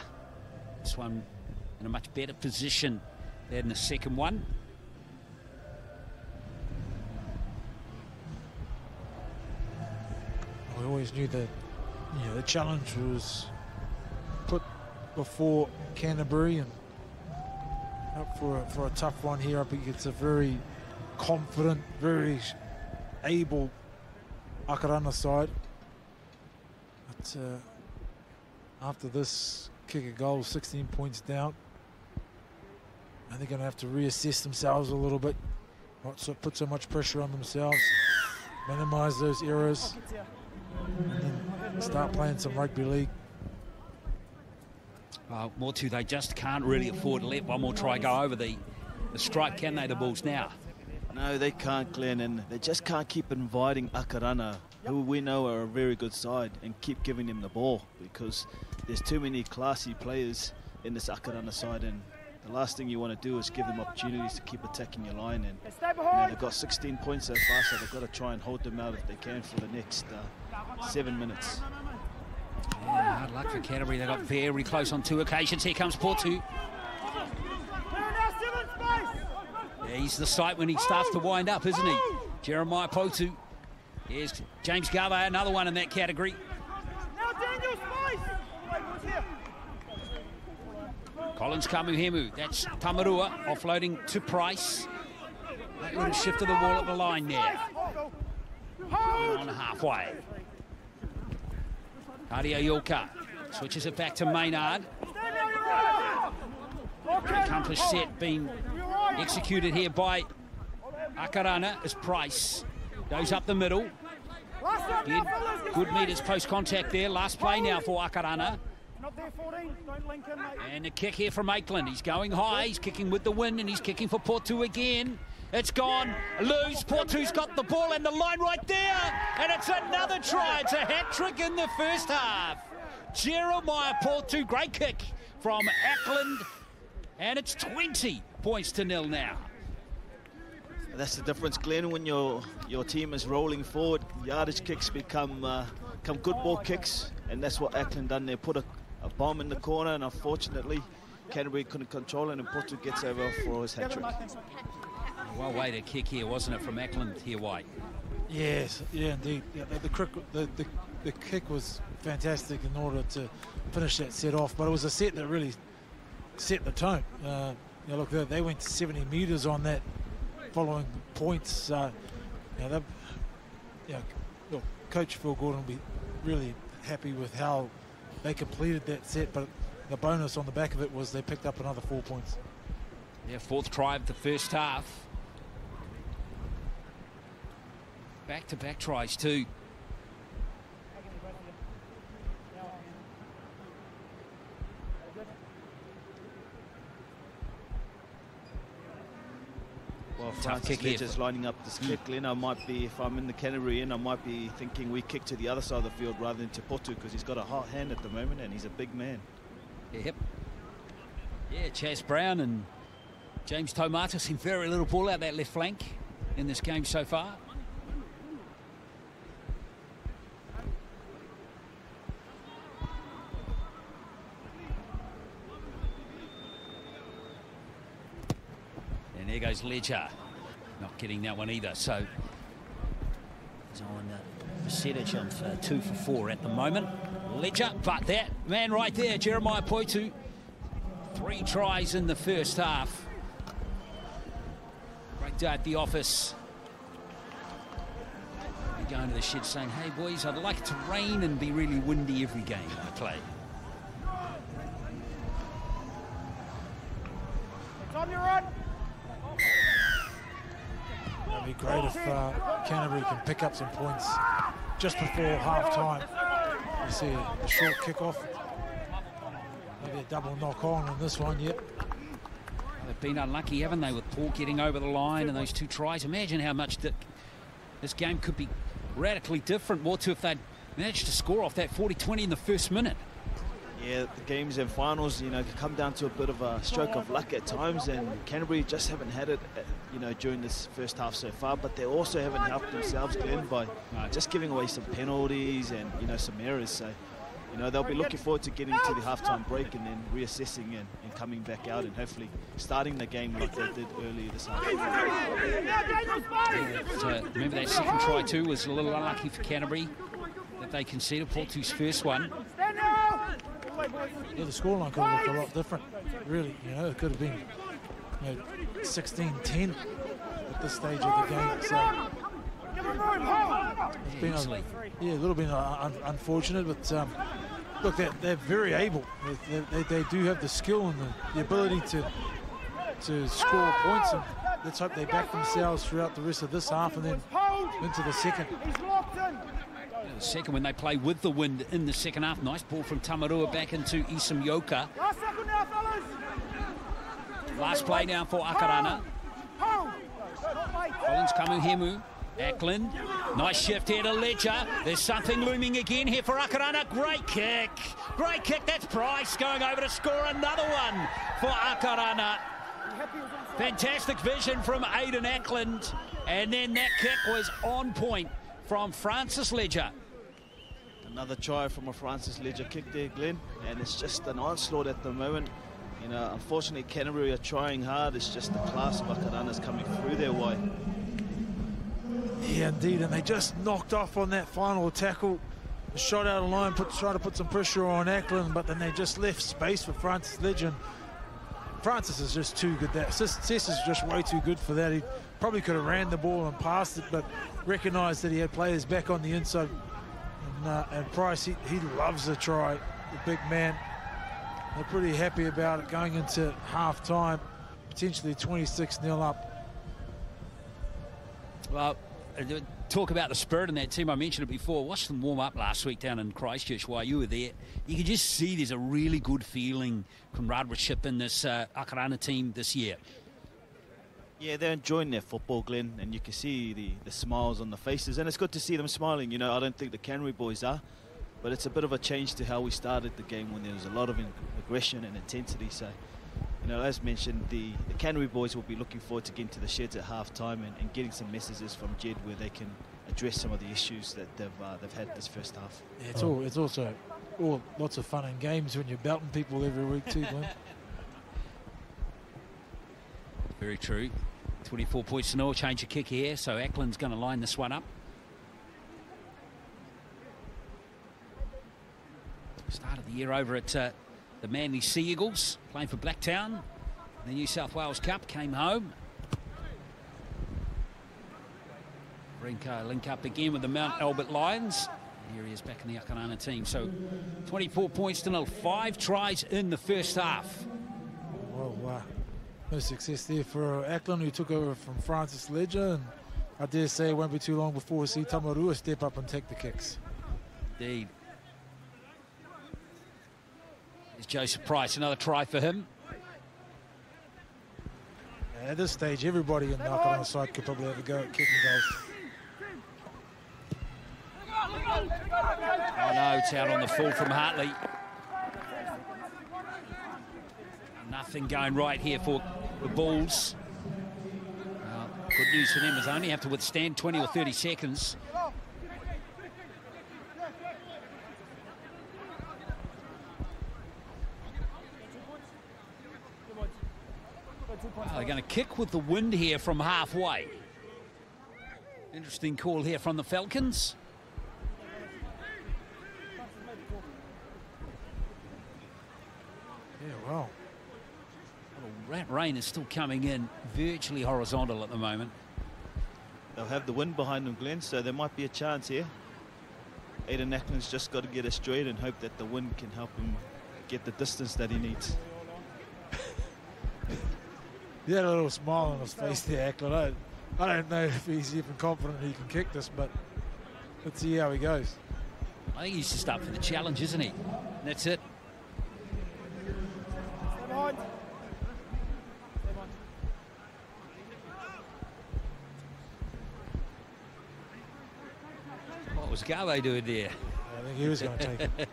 This one in a much better position than the second one. We always knew that the challenge was put before Canterbury, and up for a tough one here. I think it's a very confident, very able Akarana side. But after this kick a goal, 16 points down, and they're going to have to reassess themselves a little bit, not put so much pressure on themselves, minimise those errors, and then start playing some rugby league. Motu, they just can't really afford to let one more try go over the stripe, can they, the Bulls now? No, they can't, Glenn, and they just can't keep inviting Akarana, who we know are a very good side, and keep giving them the ball, because there's too many classy players in this Akarana side, and the last thing you want to do is give them opportunities to keep attacking your line. And they've got 16 points so far, so they've got to try and hold them out if they can for the next 7 minutes. Yeah, hard luck for Canterbury. They got very close on 2 occasions. Here comes Portu. Yeah, he's the sight when he starts to wind up, isn't he? Jeremiah Portu. Here's James Garvey, another one in that category. Collins Kamuhemu, that's Tamarua, offloading to Price. That little shift of the wall at the line there. On halfway. Hadia Yulka switches it back to Maynard. Very accomplished set being executed here by Akarana as Price goes up the middle. Good meters post contact there. Last play now for Akarana. And a kick here from Maitland. He's going high. He's kicking with the wind, and he's kicking for Portu again. It's gone. Loose. Portu's got the ball and the line right there. And it's another try. It's a hat-trick in the first half. Jeremiah Portu, great kick from Ackland. And it's 20 points to 0 now. That's the difference, Glenn, when your team is rolling forward. Yardage kicks become good ball kicks, and that's what Ackland done there. Put a bomb in the corner, and unfortunately Canterbury couldn't control it, and Portu gets over for his hat-trick. Well weighted kick here, wasn't it, from Ackland here, White? Yes, yeah, indeed. Yeah, the kick was fantastic in order to finish that set off, but it was a set that really set the tone. Look, they went 70 metres on that following points. Look, Coach Phil Gordon will be really happy with how they completed that set, but the bonus on the back of it was they picked up another 4 points. Yeah, 4th try of the first half. Back-to-back tries too. Well, Francis Ledger's lining up this kick, Glenn. I might be, if I'm in the Canterbury end, I might be thinking we kick to the other side of the field rather than to Portu, because he's got a hot hand at the moment and he's a big man. Yep. Yeah, Chaz Brown and James Tomata seen very little ball out that left flank in this game so far. And there goes Ledger. Not getting that one either. So he's on a percentage of 2 for 4 at the moment. Ledger, but that man right there, Jeremiah Portu, 3 tries in the first half. Great day at the office. We're going to the shed saying, hey boys, I'd like it to rain and be really windy every game I play. It's on your run. It'd be great if Canterbury can pick up some points just before half-time. You see a short kick-off. Maybe a double knock-on this one, yep. They've been unlucky, haven't they, with Paul getting over the line and those 2 tries. Imagine how much this game could be radically different. More to if they'd managed to score off that 40-20 in the first minute. Yeah, the games and finals, can come down to a bit of a stroke of luck at times, and Canterbury just haven't had it, during this first half so far, but they also haven't helped themselves, Glenn, by just giving away some penalties and, some errors. So, they'll be looking forward to getting to the halftime break and then reassessing and coming back out and hopefully starting the game like they did earlier this half. Yeah, so remember that second try too was a little unlucky for Canterbury. But they conceded Portu's first one. Yeah, the scoreline could have looked a lot different, really. You know, it could have been 16-10 at this stage of the game. So it's been a little bit unfortunate, but look, they're very able. They do have the skill and the ability to score points, and let's hope they back themselves throughout the rest of this half and then into the second. The second, when they play with the wind in the second half. Nice ball from Tamarua back into Isam Yoka. Last play now for Akarana. Collins Kamuhemu. Ackland. Nice shift here to Ledger. There's something looming again here for Akarana. Great kick. Great kick. That's Price going over to score another one for Akarana. Fantastic vision from Aidan Ackland. And then that kick was on point from Francis Ledger. Another try from a Francis Ledger kick there, Glenn, and it's just an onslaught at the moment. You know, unfortunately, Canterbury are trying hard. It's just the class of Akarana's coming through their way. Yeah, indeed, and they just knocked off on that final tackle. The shot out of line, try to put some pressure on Ackland, but then they just left space for Francis Ledger. Francis is just too good. That Cess is just way too good for that. He probably could have ran the ball and passed it, but recognised that he had players back on the inside. And Price, he loves a try, the big man. They're pretty happy about it going into half-time, potentially 26-0 up. Well, talk about the spirit in that team. I mentioned it before. Watched them warm up last week down in Christchurch while you were there. You can just see there's a really good feeling, camaraderie in this Akarana team this year. Yeah, they're enjoying their football, Glenn, and you can see the smiles on the faces, and it's good to see them smiling. You know, I don't think the Canterbury boys are, but it's a bit of a change to how we started the game when there was a lot of aggression and intensity. So, you know, as mentioned, the Canterbury boys will be looking forward to getting to the sheds at half-time and getting some messages from Jed where they can address some of the issues that they've had this first half. Yeah, it's also lots of fun and games when you're belting people every week too, Glenn. Very true. 24 points to 0. Change of kick here, so Ackland's going to line this one up. Started the year over at the Manly Sea Eagles, playing for Blacktown. The New South Wales Cup, came home. Link up again with the Mount Albert Lions. Here he is back in the Akarana team. So 24 points to 0. 5 tries in the first half. Well, no success there for Ackland, who took over from Francis Ledger, and I dare say it won't be too long before we see Tamarua step up and take the kicks. Indeed. There's Joseph Price, another try for him. At this stage, everybody in the Akarana side could probably have a go at kicking goals. Oh no, it's out on the full from Hartley. Nothing going right here for the Bulls. Good news for them is they only have to withstand 20 or 30 seconds. Well, they're going to kick with the wind here from halfway. Interesting call here from the Falcons. Yeah, well. That rain is still coming in virtually horizontal at the moment. They'll have the wind behind them, Glenn, so there might be a chance here. Aidan Ackland's just got to get it straight and hope that the wind can help him get the distance that he needs. He had a little smile on his face there, Ackland. I don't know if he's even confident he can kick this, but let's see how he goes. I think he's just up for the challenge, isn't he? That's it. What was Garvey doing there? I think he was going to take it.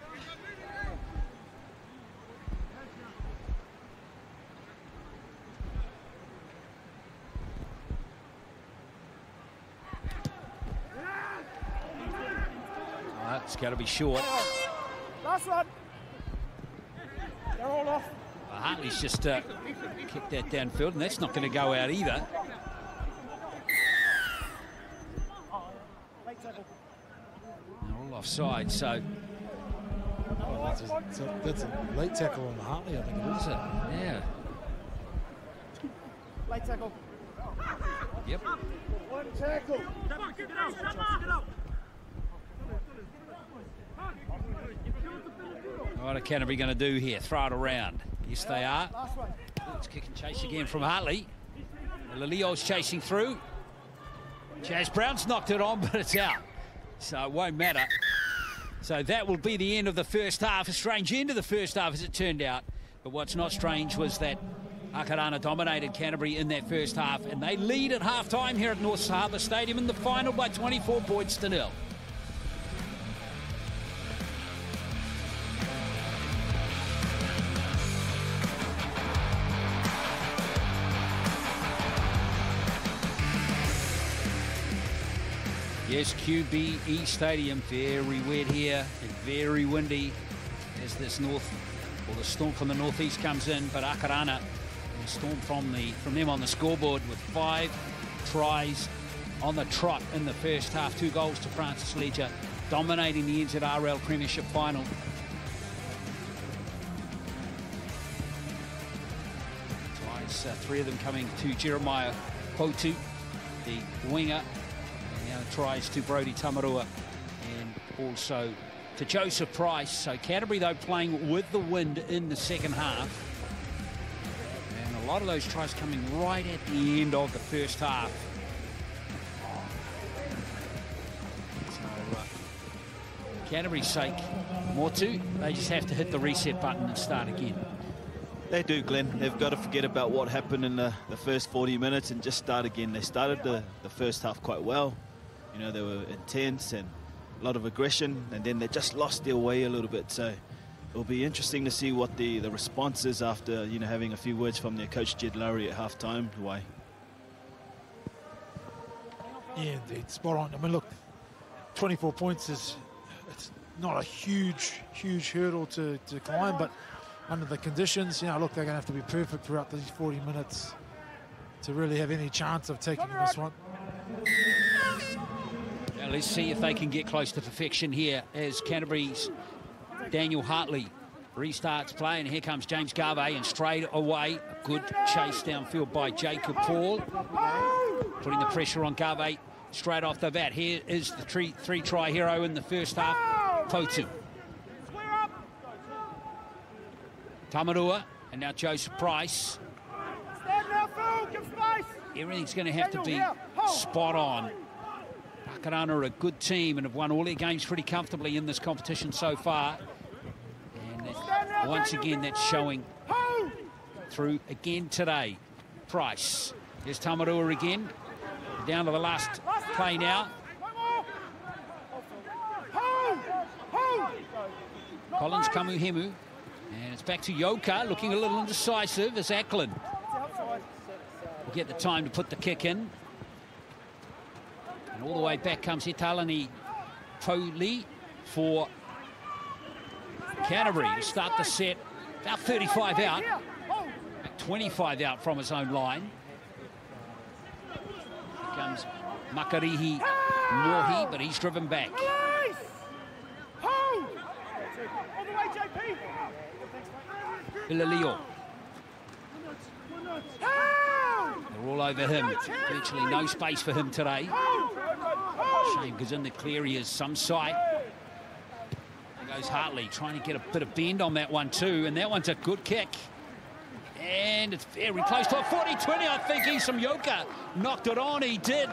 It's got to be short. Last one. They're all off. Hartley's just kicked that downfield, and that's not going to go out either. Now, all offside, so... Oh, that's a late tackle on Hartley, I think it is. Yeah. Late tackle. Yep. One tackle. Get out. What are Canterbury going to do here? Throw it around. Yes, they are. It's kick and chase again from Hartley. Leleo's chasing through. Jazz Brown's knocked it on, but it's out. So it won't matter. So that will be the end of the first half. A strange end of the first half, as it turned out. But what's not strange was that Akarana dominated Canterbury in that first half, and they lead at half-time here at North Harbour Stadium in the final by 24 points to 0. Yes, QBE Stadium, very wet here and very windy as this the storm from the northeast comes in, but Akarana, the storm from them on the scoreboard with 5 tries on the trot in the first half, 2 goals to Francis Ledger, dominating the NZRL Premiership final. Tries, 3 of them coming to Jeremiah Potu, the winger. Tries to Brody Tamarua and also to Joseph Price. So Canterbury, though, playing with the wind in the second half. And a lot of those tries coming right at the end of the first half. So Canterbury's sake, Motu, they just have to hit the reset button and start again. They do, Glenn. They've got to forget about what happened in the first 40 minutes and just start again. They started the first half quite well. You know, they were intense and a lot of aggression, and then they just lost their way a little bit. So it'll be interesting to see what the response is after, you know, having a few words from their coach, Jed Lowry, at half-time. Why? Yeah, indeed. Spot on. I mean, look, 24 points it's not a huge hurdle to climb, but under the conditions, you know, look, they're going to have to be perfect throughout these 40 minutes to really have any chance of taking this one. Now let's see if they can get close to perfection here as Canterbury's Daniel Hartley restarts play, and here comes James Garvey, and straight away a good chase downfield by Jacob Paul, putting the pressure on Garvey straight off the bat. Here is the three-try hero in the first half, Potu. Tamarua, and now Joseph Price. Everything's going to have to be spot on. Akarana are a good team and have won all their games pretty comfortably in this competition so far. And once again, that's showing through again today. Price. There's Tamarua again. Down to the last play now. Collins Kamuhemu. And it's back to Yoka, looking a little indecisive as Ackland will get the time to put the kick in. And all the way back comes Italani Poli for Canterbury to start the set. About 35 out, 25 out from his own line. Here comes Makarihi Mohi, but he's driven back. Leleo. They're all over him. Virtually no space for him today. Shame, because in the clear he is some sight. There goes Hartley trying to get a bit of bend on that one too, and that one's a good kick. And it's very close to a 40-20. I think Isam Yoka knocked it on. He did.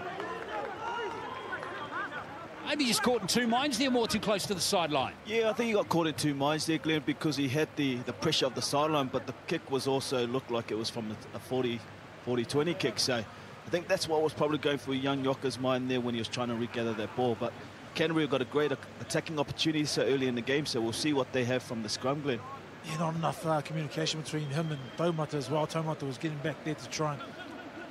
Maybe just caught in two minds there, more too close to the sideline. Yeah, I think he got caught in two minds there, Glenn, because he had the pressure of the sideline, but the kick was also looked like it was from a 40-20 kick. So I think that's what was probably going through young Yoka's mind there when he was trying to regather that ball. But Canterbury got a great attacking opportunity so early in the game, so we'll see what they have from the scrum, Glenn. Yeah, not enough communication between him and Taumata as well. Taumata was getting back there to try and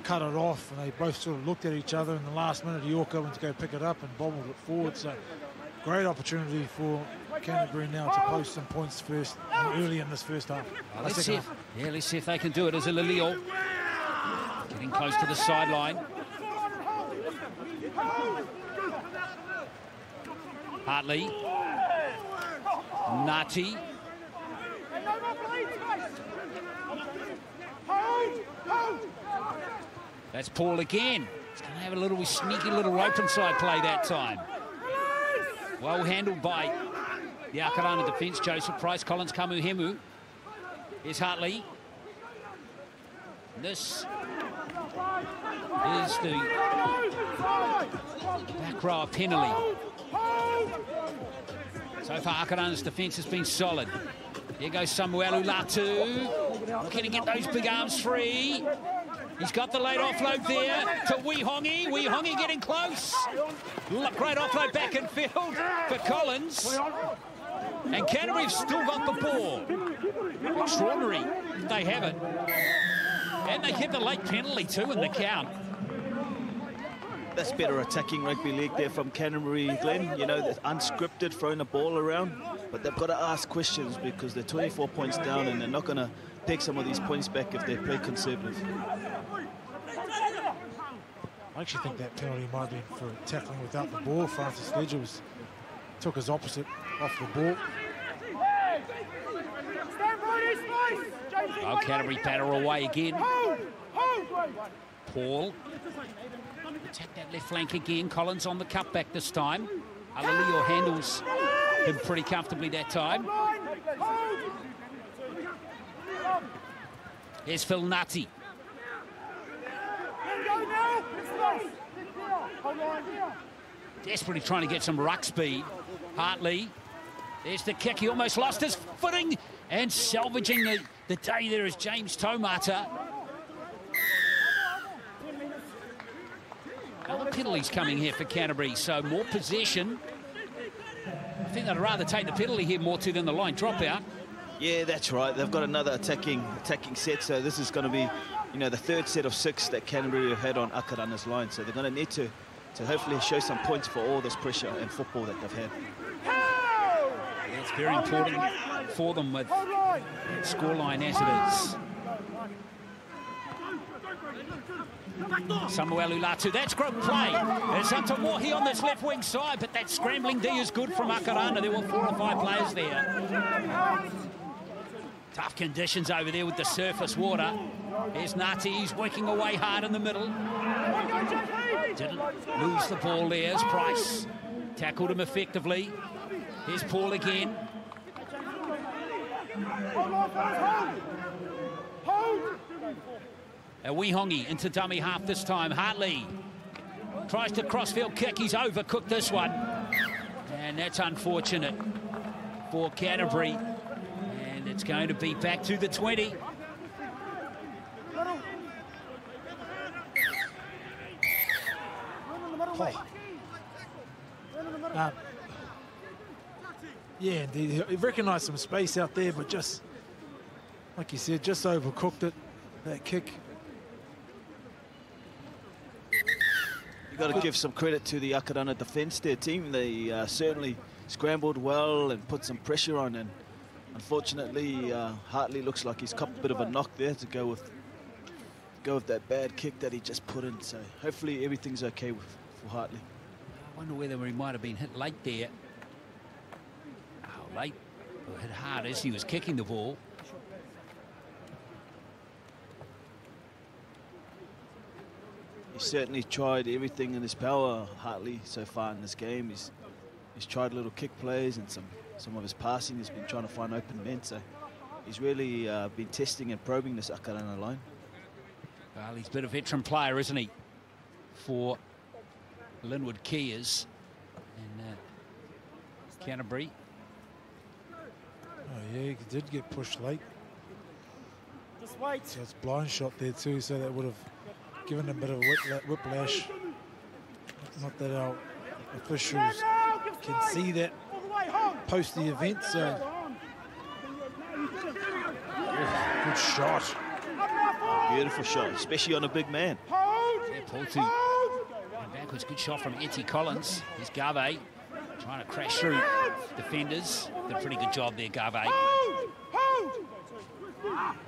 cut it off, and they both sort of looked at each other. In the last minute, Yorka went to go pick it up and bobbled it forward. So great opportunity for Canterbury now to post some points first early in this first half. Well, let's see if they can do it. As a Leleo getting close to the sideline. Hartley. Nati. That's Paul again. He's going to have a little sneaky little rope inside play that time. Well handled by the Akarana defence. Joseph Price, Collins, Kamuhemu. Here's Hartley. This is the back row of Penalty. So far, Akarana's defence has been solid. Here goes Samuelu Latu. Looking to get those big arms free. He's got the late offload there to Wihongi. Wihongi getting close. Great offload back in field for Collins. And Canterbury have still got the ball. Extraordinary. They have it. And they get the late penalty too in the count. That's better attacking rugby league there from Canterbury, Glenn. You know, they're unscripted, throwing the ball around. But they've got to ask questions because they're 24 points down and they're not going to take some of these points back if they play conservative. I actually think that penalty might have been for tackling without the ball. Francis Ledger took his opposite off the ball. Oh, Canterbury batter away again. Paul. Attack that left flank again. Collins on the cutback this time. Alalio handles him pretty comfortably that time. Here's Phil Nati. Desperately trying to get some ruck speed. Hartley. There's the kick. He almost lost his footing. And salvaging the day there is James Tomata. Other penalties coming here for Canterbury, so more possession. I think they'd rather take the penalty here more too than the line dropout. Yeah, that's right. They've got another attacking set, so this is going to be, you know, the third set of 6 that Canterbury have had on Akarana's line. So they're going to need to hopefully show some points for all this pressure and football that they've had. Yeah, it's very important for them with scoreline as it is. Samuelu Latu, that's great play. There's up to Wahi on this left wing side, but that scrambling D is good from Akarana. There were 4 or 5 players there. Tough conditions over there with the surface water. There's Nati, he's working away hard in the middle. Didn't lose the ball there as Price tackled him effectively. Here's Paul again. Wihongi into dummy half this time. Hartley tries to crossfield kick. He's overcooked this one. And that's unfortunate for Canterbury. And it's going to be back to the 20. Yeah, indeed. He recognised some space out there, but just, like you said, just overcooked it, that kick. You've got to give some credit to the Akarana defence, their team. They certainly scrambled well and put some pressure on, and unfortunately Hartley looks like he's copped a bit of a knock there to go with that bad kick that he just put in. So hopefully everything's okay for Hartley. I wonder whether he might have been hit late there. Oh, late. Or hit hard as he was kicking the ball. He certainly tried everything in his power, Hartley, so far in this game. He's tried little kick plays and some of his passing. He's been trying to find open men. So he's really been testing and probing this Akarana line. Well, he's a bit of a veteran player, isn't he, for Linwood Keys and Canterbury. Oh, yeah, he did get pushed late. Just wait. So it's blind shot there too, so that would have given him a bit of whiplash. Not that our officials can see that post the event, so good shot. Beautiful shot, especially on a big man. Yeah, Paul too. And backwards, good shot from Etty Collins. Here's Garvey trying to crash through defenders. Did a pretty good job there, Garvey.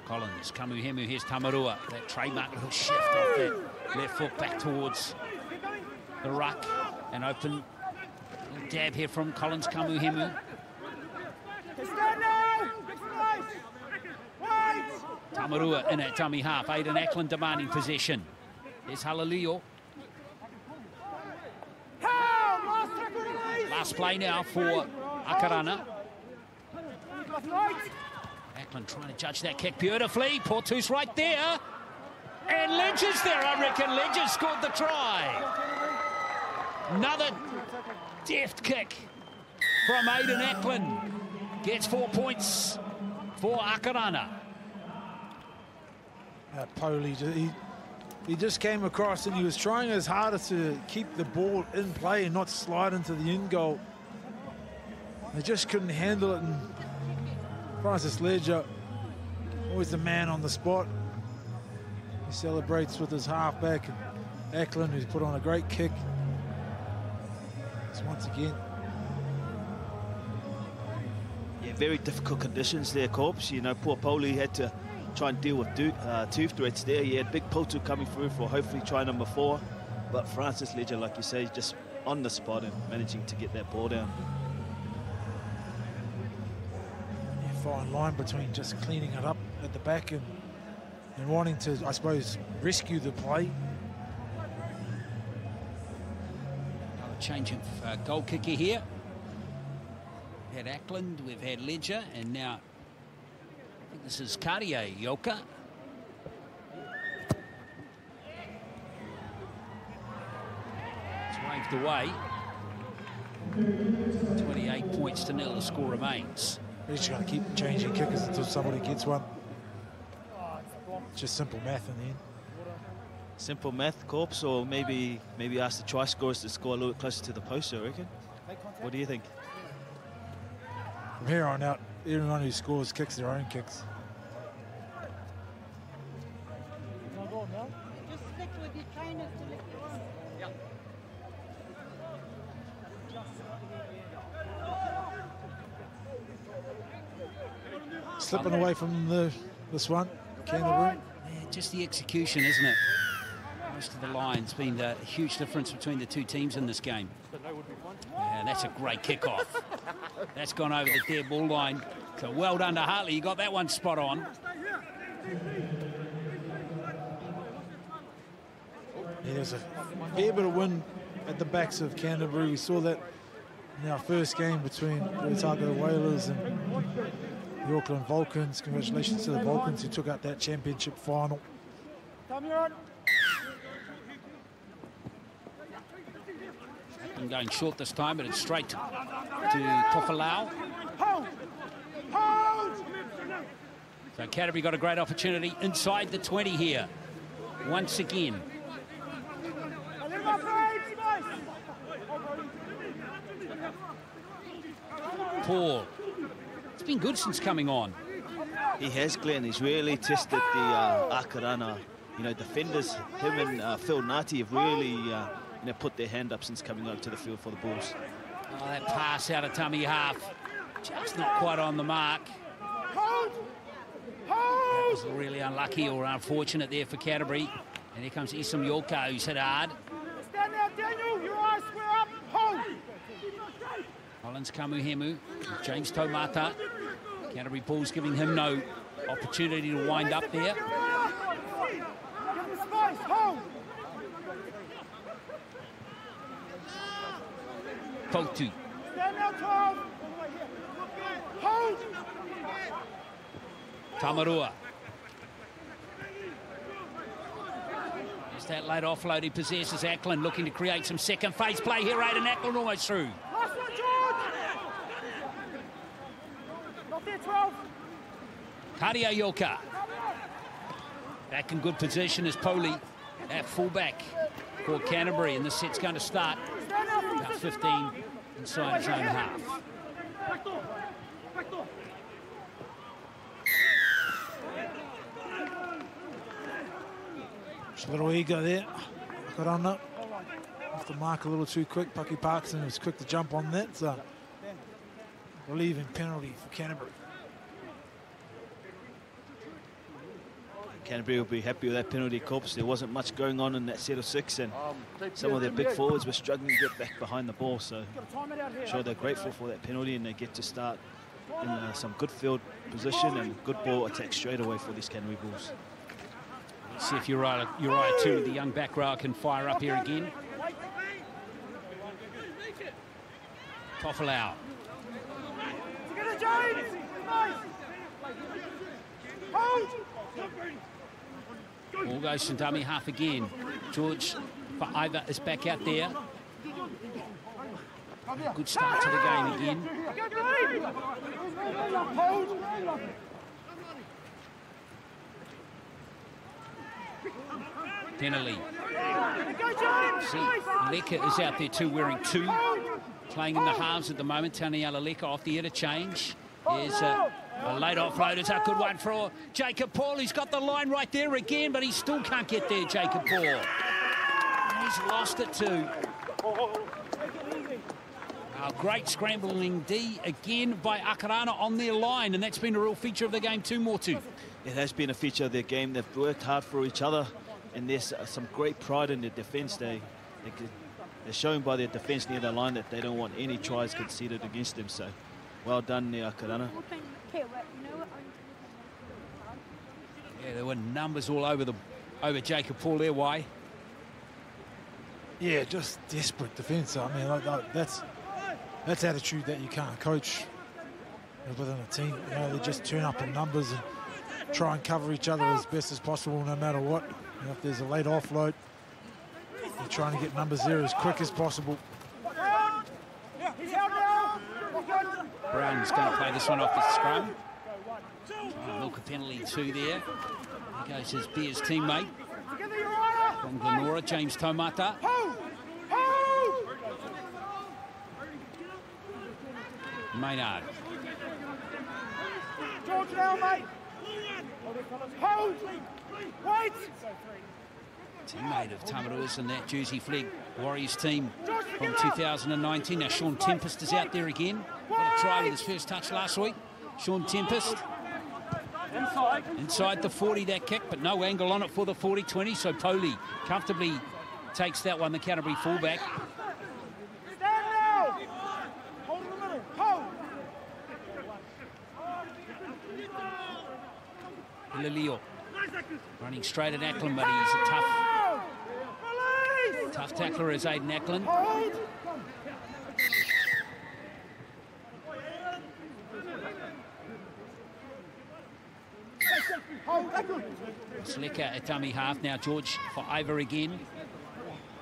Collins, Kamuhemu, here's Tamarua. That trademark little shift off that left foot back towards the ruck and open Dab here from Collins Kamuhemu. Tamarua in at dummy half. Aidan Ackland demanding possession. There's Halalio. Last play now for Akarana. Ackland trying to judge that kick beautifully. Portu's right there. And Ledger's there, I reckon. Ledger scored the try. Another deft kick from Aidan Ackland. Gets 4 points for Akarana. Poli, he just came across and he was trying his hardest to keep the ball in play and not slide into the in goal. They just couldn't handle it, and Francis Ledger, always the man on the spot. He celebrates with his halfback, and Ackland, who's put on a great kick. Just once again. Yeah, very difficult conditions there, Corps. You know, poor Poli had to try and deal with two threats there. He had big Portu coming through for hopefully try number 4. But Francis Ledger, like you say, just on the spot and managing to get that ball down. Yeah, fine line between just cleaning it up at the back and wanting to, I suppose, rescue the play. Another change of goal kicker here. We've had Ackland, we've had Ledger, and now I think this is Cartier Yoka. It's waved away. 28 points to 0, the score remains. We're just going to keep changing kickers until somebody gets one. Just simple math in the end. Simple math, Corps, or maybe ask the try scorers to score a little bit closer to the post, I reckon. What do you think? From here on out, everyone who scores kicks their own kicks. Just stick with your trainers to lift your arm. Slipping away from this one, Canterbury. Yeah, just the execution, isn't it? Most of the lines been a huge difference between the two teams in this game. Yeah, that's a great kickoff. That's gone over the dead ball line. So well done to Hartley. You got that one spot on. Yeah, there's a fair bit of wind at the backs of Canterbury. We saw that in our first game between the Otago Whalers and the Auckland Vulcans. Congratulations to the Vulcans who took out that championship final. I'm going short this time, but it's straight to Tofalau. So Canterbury got a great opportunity inside the 20 here. Once again. Paul. It's been good since coming on. He has, Glenn. He's really tested the Akarana, defenders. Him and Phil Nati have really put their hand up since coming over to the field for the Bulls. Oh, that pass out of tummy half. Just not quite on the mark. That was really unlucky or unfortunate there for Canterbury. And here comes Isam Yolka, who's hit hard. Stand there, Daniel. Your eyes square up. Hold. Collins Kamuhemu, James Tomata. Canterbury Bulls giving him no opportunity to wind up there. Potu. Tamarua. Just that late offload he possesses. Ackland looking to create some second phase play here. Aidan Ackland almost through. Kadia Yoka. Back in good position is Poli at fullback for Canterbury, and this set's going to start about 15 inside his own half. Just a little ego there. Akarana off the mark a little too quick. Pucky Parkinson was quick to jump on that. So relieving penalty for Canterbury. Canterbury will be happy with that penalty corpse. There wasn't much going on in that set of 6, and some of their big forwards were struggling to get back behind the ball. So I'm sure they're grateful for that penalty, and they get to start in some good field position and good ball attack straight away for these Canterbury Bulls. Let's see if Uriah too, the young back rower, can fire up here again. Tofalau. Together, James! Nice! Hold! Ball goes to dummy half again. George for Ivor is back out there. Good start to the game again. Penalty. See, Leka is out there too, wearing 2. Playing in the halves at the moment. Taniela Leka off the interchange. There's a late offload. It's a good one for Jacob Paul. He's got the line right there again, but he still can't get there, Jacob Paul. He's lost it too. Great scrambling D again by Akarana on their line, and that's been a real feature of the game too, Motu. It has been a feature of their game. They've worked hard for each other, and there's some great pride in their defence. They're showing by their defence near the line that they don't want any tries conceded against them. So, well done there, Akarana. Yeah, there were numbers all over Jacob Paul there. Why? Yeah, just desperate defence. I mean, that's attitude that you can't coach within a team. You know, they just turn up in numbers and try and cover each other as best as possible, no matter what. You know, if there's a late offload, they're trying to get numbers there as quick as possible. Brown's going to play this one off the scrum. Milk a penalty 2 there. There goes his Bears teammate from Glenora, James Tomata. Maynard. George now, mate. Hold. Wait. Teammate of Tamarua's in that jersey flag Warriors team from 2019. Now Sean Tempest is out there again. Got a try with his first touch last week. Sean Tempest. Inside the 40, that kick, but no angle on it for the 40-20. So Poli comfortably takes that one, the Canterbury fullback. Stand now. Hold in the middle. Hold. Lilio running straight at Ackland, but he's a tough tackler as Aiden Ackland. Slicker at dummy half now. George for Ivor again.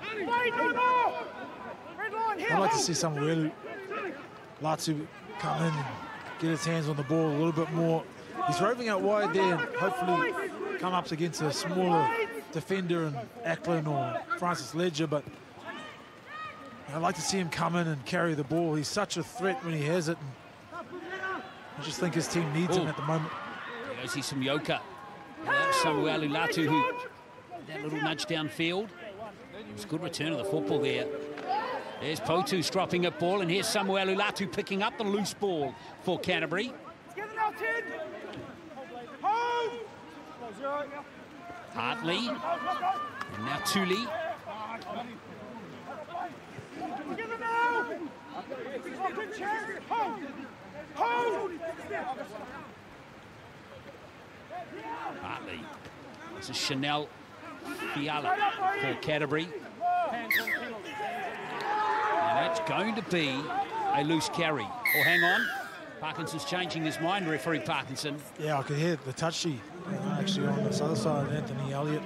I'd like to see Samuelu Latu come in and get his hands on the ball a little bit more. He's roving out wide there and hopefully come up against a smaller defender in Ackland or Francis Ledger, but I'd like to see him come in and carry the ball. He's such a threat when he has it, and I just think his team needs him at the moment. There goes Sumioka. Samuelu Latu, who that little nudge downfield. It was a good return of the football there. There's Potu dropping a ball, and here's Samuelu Latu picking up the loose ball for Canterbury. Hartley, and now Tuli. Hartley. This is Chanel Fiala for Canterbury. And that's going to be a loose carry. Oh, hang on. Parkinson's changing his mind, referee Parkinson. Yeah, I could hear the touchy actually on this other side. Anthony Elliott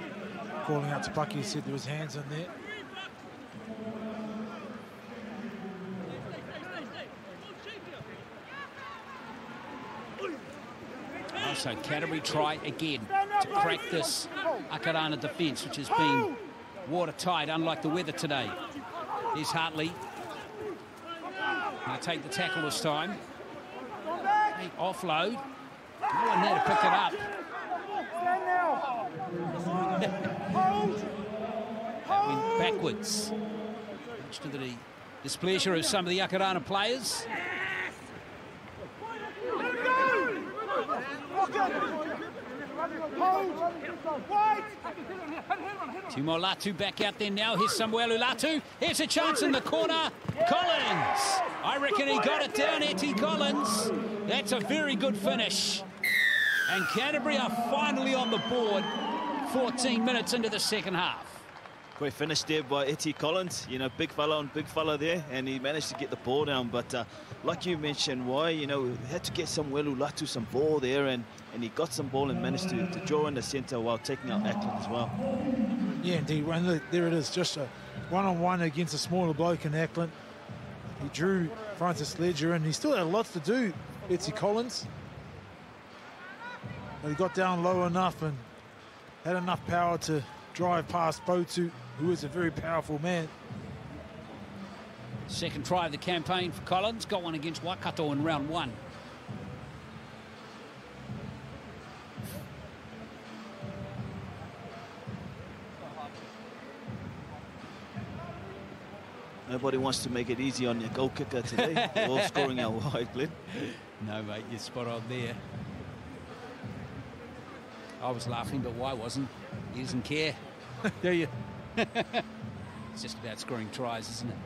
calling out to Pucky. He said there was hands in there. Oh, so Canterbury try again to crack this Akarana defence, which has been watertight, unlike the weather today. Here's Hartley. Going to take the tackle this time. Hey, offload. No one there to pick it up. That went backwards. Much to the displeasure of some of the Akarana players. Timo Latu back out there now. Here's Samuelu Latu. Here's a chance in the corner. Collins. I reckon he got it down, Eti Collins. That's a very good finish. And Canterbury are finally on the board 14 minutes into the second half. Great finish there by Eti Collins. You know, big fella on big fella there, and he managed to get the ball down. But like you mentioned, he had to get Samuelu Latu some ball there, and he got some ball and managed to draw in the centre while taking out Ackland as well. Yeah, indeed. And look, there it is, just a one-on-one against a smaller bloke in Ackland. He drew Francis Ledger, and he still had lots to do, Eti Collins. But he got down low enough and had enough power to drive past Botu, who is a very powerful man. Second try of the campaign for Collins. Got one against Waikato in round 1. Nobody wants to make it easy on your goal kicker today. We're all scoring out wide, Glenn. No, mate, you're spot on there. I was laughing, but why wasn't? He doesn't care. Do you? It's just about scoring tries, isn't it?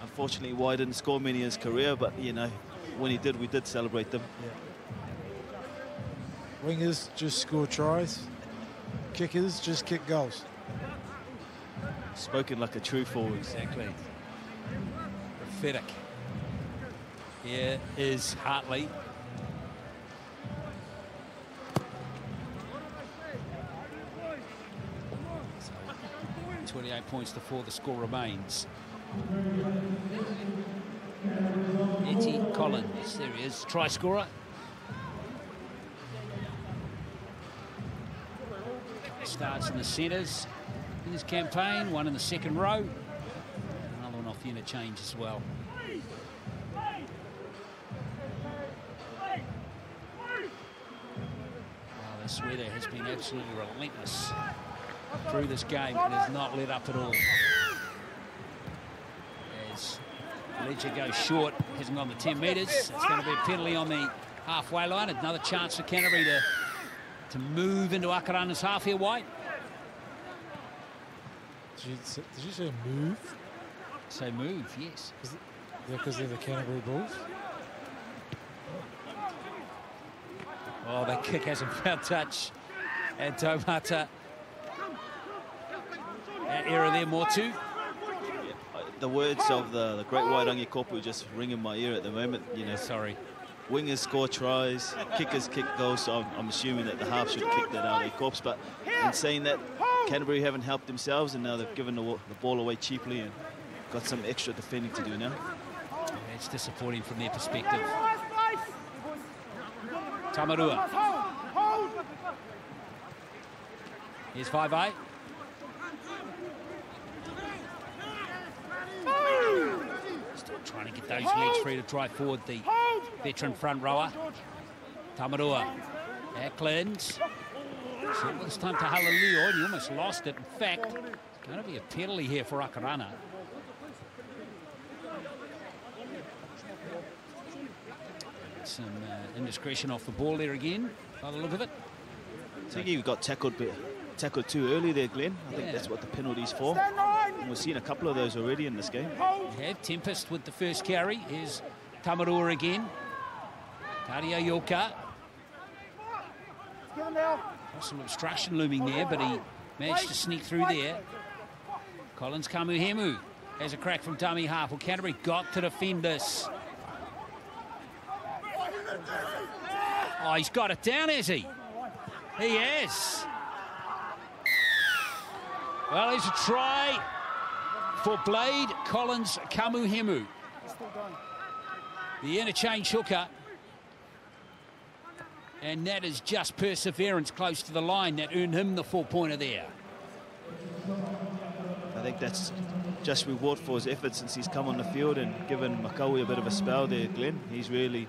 Unfortunately, Y didn't score many in his career, but, when he did, we did celebrate them. Yeah. Wingers just score tries. Kickers just kick goals. Spoken like a true forward. Exactly. Prophetic. Here is Hartley. 28 points to 4, the score remains. Eti Collins, there he is, try scorer. Starts in the centres in his campaign, one in the second row. Another one off the interchange as well. The sweater has been absolutely relentless through this game and has not let up at all. As Ledger goes short, hasn't gone the 10 metres. It's going to be a penalty on the halfway line. Another chance for Canterbury to move into Akarana's half here, White. Did you say move? Say move, yes. Because they're the Canterbury Bulls? Oh, that kick hasn't found touch. And Tomata. That error there, Motu. The words of the great Wairangi Kopu just ring in my ear at the moment. Sorry. Wingers score tries, kickers kick goals, so I'm assuming that the half should have kicked that out of their corps. But in saying that, Canterbury haven't helped themselves, and now they've given the ball away cheaply and got some extra defending to do now. Yeah, it's disappointing from their perspective. Tamarua. Here's 5'8". Still trying to get those legs free to drive forward the veteran front rower. Tamarua. Ackland. So this time to Halileo, and he almost lost it. In fact, it's going to be a penalty here for Akarana. Some indiscretion off the ball there again, by the look of it. I think he got tackled too early there, Glenn. I think that's what the penalty's for. And we've seen a couple of those already in this game. We have Tempest with the first carry. Here's Tamarua again. Taria Yoka. Some obstruction looming there, but he managed to sneak through there. Collins Kamuhemu has a crack from dummy half. Well, Canterbury got to defend this. Oh, he's got it down, has he? He has. Well, here's a try for Blade Collins Kamuhemu. The interchange hooker. And that is just perseverance close to the line that earned him the 4-pointer there. I think that's just reward for his effort since he's come on the field and given Makawi a bit of a spell there, Glenn. He's really,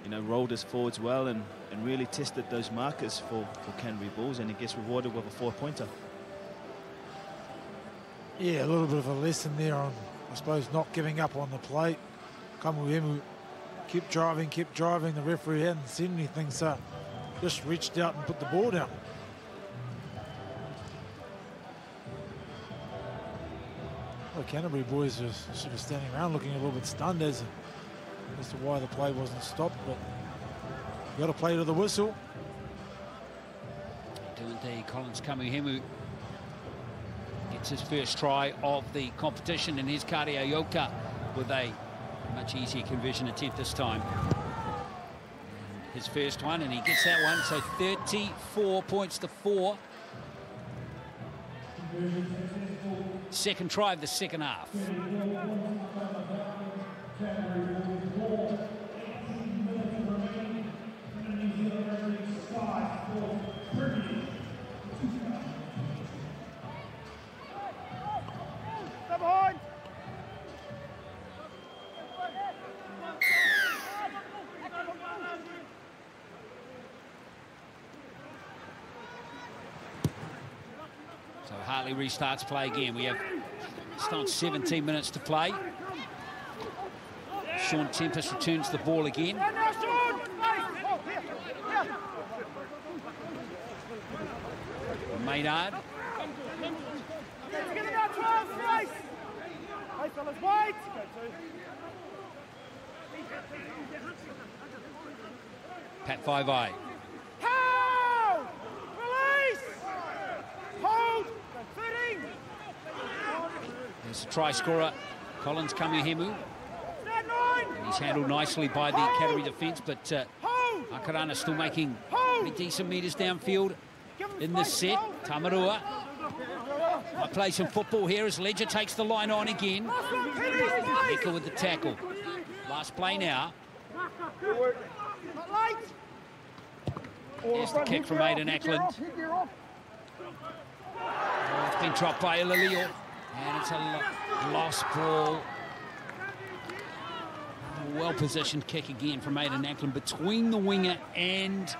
rolled his forwards well and really tested those markers for Canterbury Bulls, and he gets rewarded with a 4-pointer. Yeah, a little bit of a lesson there on, I suppose, not giving up on the plate. Kamuhemu kept driving. The referee hadn't said anything, so just reached out and put the ball down. The Canterbury boys are sort of standing around looking a little bit stunned as to why the play wasn't stopped, but you got to play to the whistle. Do indeed. Collins Kamuhemu gets his first try of the competition, and here's Karioka with a much easier conversion attempt this time. And his first one, and he gets that one, so 34 points to 4. Second try of the second half. So Hartley restarts play again. We have still 17 minutes to play. Sean Tempest returns the ball again. Maynard. Pat Five-Eye. There's a try scorer, Collins Kamuhemu. And he's handled nicely by the Canterbury defence, but Akarana still making pretty decent metres downfield in this set. Tamarua might play some football here as Ledger takes the line on again. Nika with the tackle. Last play now. Here's the kick from Aidan Ackland. Oh, it's been dropped by Ilalio. And it's a lost ball. Well-positioned kick again from Aidan Ackland between the winger and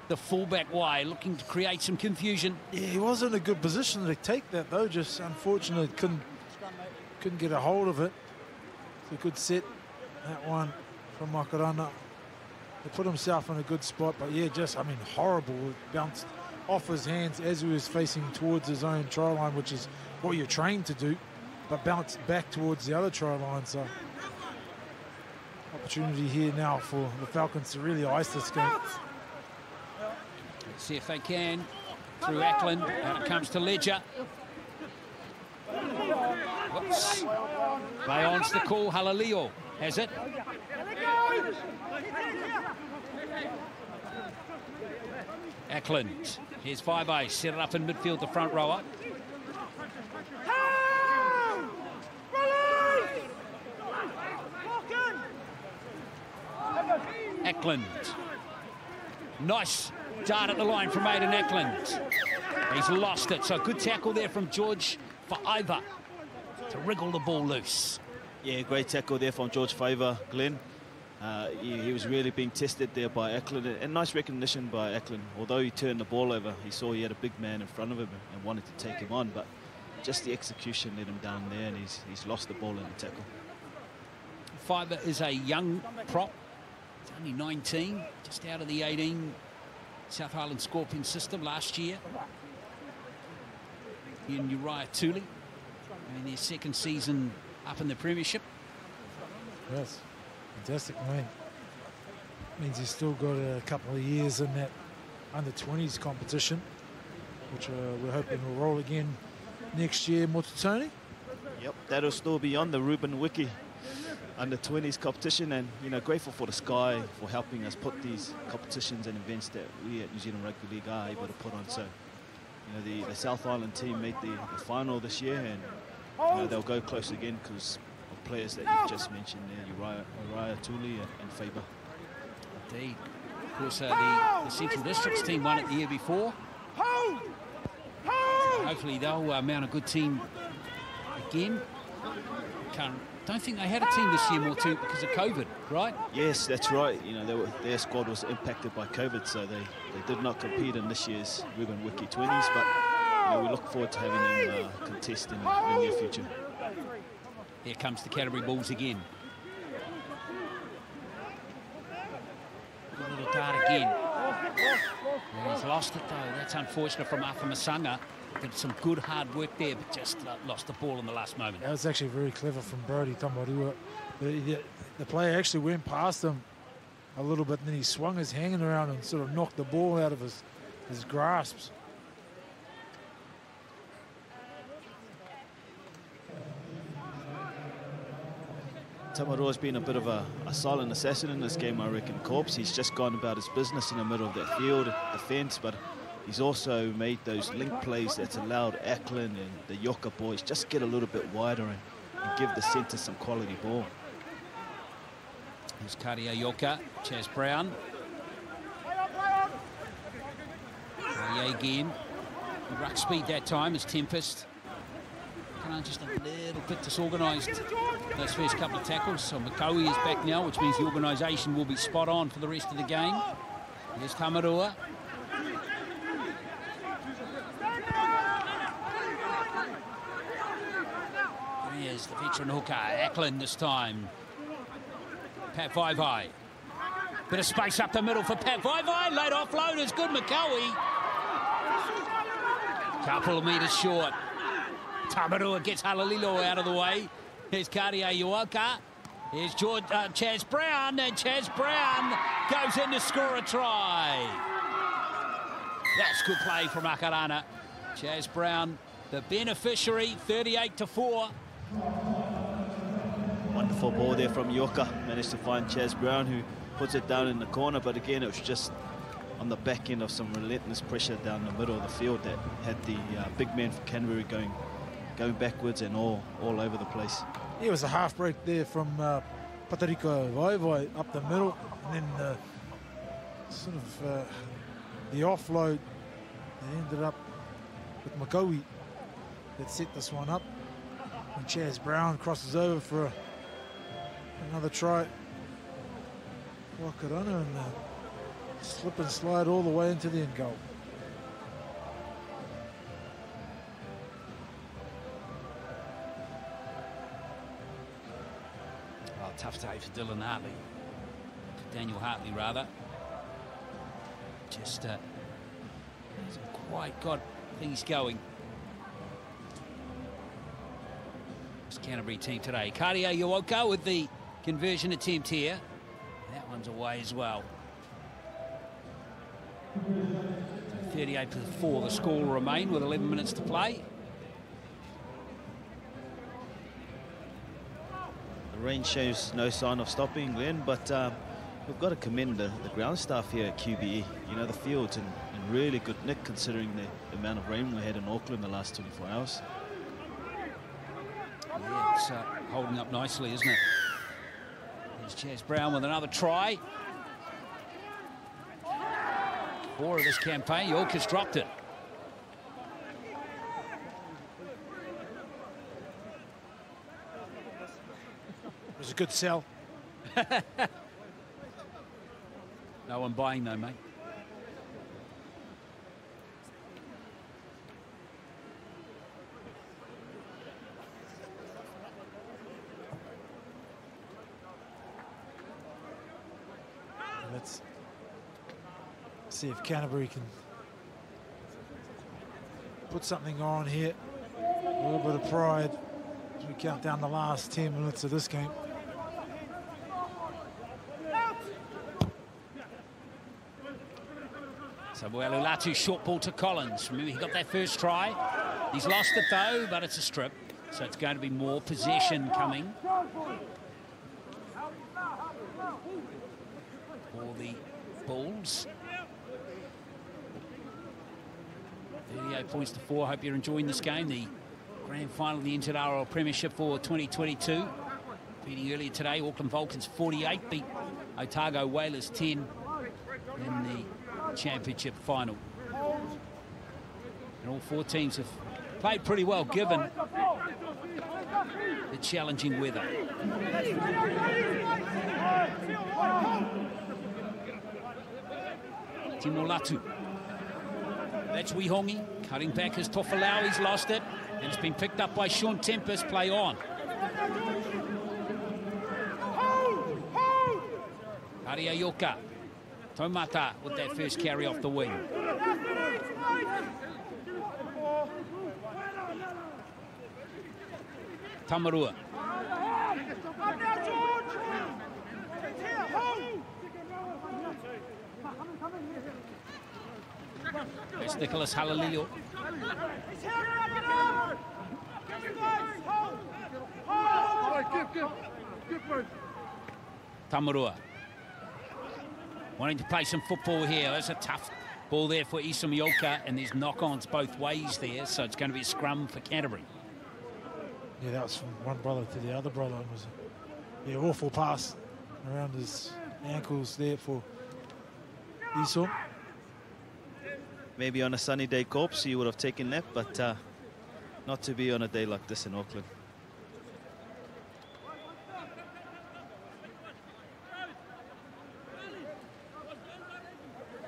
the fullback wide, looking to create some confusion. Yeah, he was in a good position to take that, though. Just unfortunately couldn't get a hold of it. It's a good set, that one from Akarana. He put himself in a good spot, but yeah, just, I mean, horrible. It bounced off his hands as he was facing towards his own try line, which is what you're trained to do, but bounced back towards the other try line. So opportunity here now for the Falcons to really ice this game. Let's see if they can. Through Ackland, out it comes to Ledger. Whoops. Bayon's the call, Halalio has it. Ackland, here's Five-Eye, set it up in midfield, the front rower. Ackland. Nice dart at the line from Aidan Ackland. He's lost it, so good tackle there from George Faiva to wriggle the ball loose. Yeah, great tackle there from George Faiva, Glenn. He was really being tested there by Ackland, and nice recognition by Ackland. Although he turned the ball over, he saw he had a big man in front of him and wanted to take him on, but just the execution let him down there, and he's lost the ball in the tackle. Faiva is a young prop. He's only 19, just out of the 18 South Island Scorpion system last year. He and Uriah Tooley in their second season up in the Premiership. Yes, fantastic, man. Means he's still got a couple of years in that under-20s competition, which we're hoping will roll again next year. Mototoni? Yep, that'll still be on the Ruben Wiki under-20s competition, and grateful for the Sky for helping us put these competitions and events that we at New Zealand Rugby League are able to put on. So the South Island team made the final this year, and they'll go close again because of players that you've just mentioned there, Uriah Tooley and Faber. Indeed. Of course, the Central Districts team won it the year before. So hopefully they'll mount a good team again. Don't think they had a team this year, more too, because of COVID, right? Yes, that's right. Their squad was impacted by COVID, so they did not compete in this year's Ruben Wiki 20s, but we look forward to having them contest in the near future. Here comes the Canterbury Bulls again. A little dart again. Yeah, he's lost it, though. That's unfortunate from Afamasanga. Did some good hard work there, but just lost the ball in the last moment. That was actually very clever from Brody Tamarua. The player actually went past him a little bit, and then he swung his hand around and sort of knocked the ball out of his grasps. Tamarua's been a bit of a silent assassin in this game, I reckon, Corpse. He's just gone about his business in the middle of that field defence, but he's also made those link plays that's allowed Ackland and the Yoka boys just get a little bit wider and give the centre some quality ball. Here's Karia Yoka, Chaz Brown. Karia again. The ruck speed that time is Tempest. Just a little bit disorganised those first couple of tackles. So Makoe is back now, which means the organisation will be spot on for the rest of the game. Here's Tamarua. Here's the veteran hooker, Ackland this time. Pat Vaivai. Bit of space up the middle for Pat Vaivai. Late offload is good, Makoe. Couple of metres short. Tamarua gets Halalilo out of the way. Here's Karia Yoka. Here's Chaz Brown, and Chaz Brown goes in to score a try. That's good play from Akarana. Chaz Brown, the beneficiary, 38-4. Wonderful ball there from Yoka. Managed to find Chaz Brown, who puts it down in the corner, but again, it was just on the back end of some relentless pressure down the middle of the field that had the big man for Canterbury going backwards and all over the place. Yeah, it was a half break there from Patarika Vaivai up the middle, and then the offload, they ended up with Makoe that set this one up. And Chaz Brown crosses over for another try. Akarana, and slip and slide all the way into the end goal. Tough day for Dylan Hartley. Daniel Hartley, rather. Just hasn't quite got things going. This Canterbury team today. Karia Yoka with the conversion attempt here. That one's away as well. 38-4, the score will remain with 11 minutes to play. The rain shows no sign of stopping, Glenn, but we've got to commend the ground staff here at QBE. You know, the field's in really good nick considering the amount of rain we had in Auckland the last 24 hours. Yeah, it's holding up nicely, isn't it? There's Chaz Brown with another try. 4 of this campaign. York dropped it. It was a good sell. No one buying though, mate. Let's see if Canterbury can put something on here. A little bit of pride as we count down the last 10 minutes of this game. Samuel Ulatu, short ball to Collins. Remember, he got that first try. He's lost it though, but it's a strip. So it's going to be more possession coming for the Bulls. 38 points to 4. Hope you're enjoying this game. The grand final of the NZRL Premiership for 2022. Beating earlier today, Auckland Vulcans 48, beat Otago Whalers 10 in the championship final. And all 4 teams have played pretty well given the challenging weather. Timo Latu. That's Wihongi. Cutting back as Tofalau. He's lost it. And it's been picked up by Sean Tempest. Play on. Karia Yoka. Taumata with that first carry off the wing. Tamarua. There's Nicholas Halalilio. Tamarua. Wanting to play some football here. That's a tough ball there for Isamioka, and there's knock-ons both ways there, so it's going to be a scrum for Canterbury. Yeah, that was from one brother to the other brother. It was an awful pass around his ankles there for Isom. Maybe on a sunny day, Corpse, he would have taken that, but not to be on a day like this in Auckland.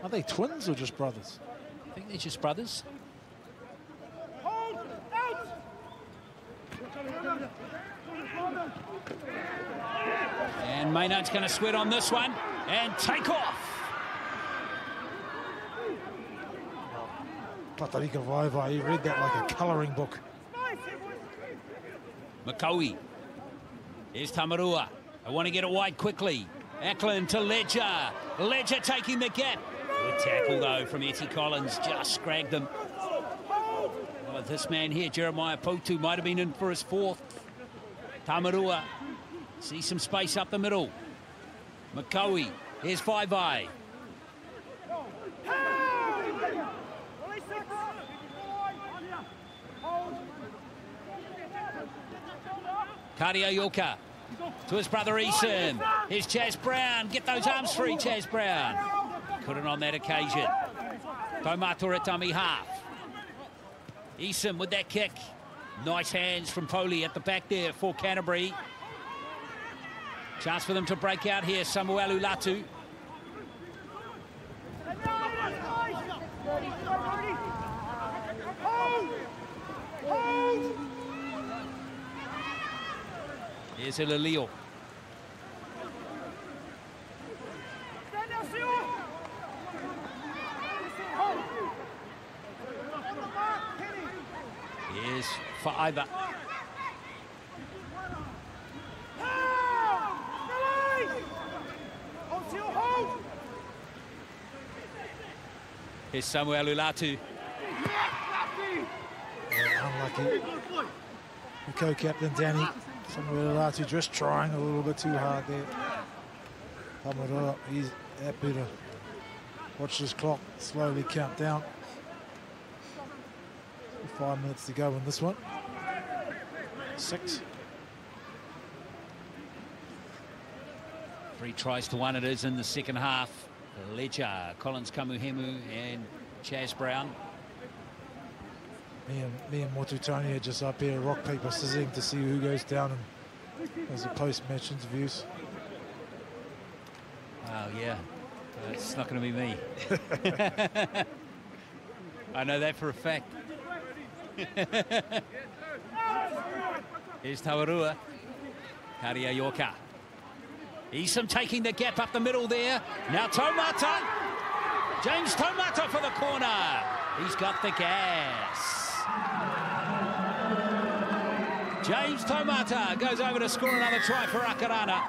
Are they twins or just brothers? I think they're just brothers. And Maynard's going to sweat on this one and take off. Patarika Vaivai, he read that like a colouring book. Makaui. Here's Tamarua. I want to get it wide quickly. Ackland to Ledger. Ledger taking the gap. Good tackle, though, from Etty Collins. Just scragged them. Oh, this man here, Jeremiah Potu, might have been in for his fourth. Tamarua. See some space up the middle. Makaui. Here's Vaivai. Karia Yoka to his brother Eason. Here's Chaz Brown. Get those arms free, Chaz Brown. Couldn't on that occasion. Taumata at dummy half. Eason with that kick. Nice hands from Foley at the back there for Canterbury. Chance for them to break out here. Samuelu Latu. Here's Ilalio. Here's Faiva. Here's Samuel Ulatu. Unlucky. The co-captain Danny Samuel Ulatu just trying a little bit too hard there. Tamarua, he's happy to watch this clock slowly count down. 5 minutes to go in this one. 6. 3 tries to 1 it is in the second half. Ledger, Collins Kamuhemu and Chaz Brown. Me and Motutoni are just up here rock, paper, scissoring to see who goes down and as a post-match interviews. Oh, yeah. It's not going to be me. I know that for a fact. Here's Tawarua. Karia Yoka. Eason taking the gap up the middle there. Now Taumata. James Taumata for the corner. He's got the gas. James Taumata goes over to score another try for Akarana.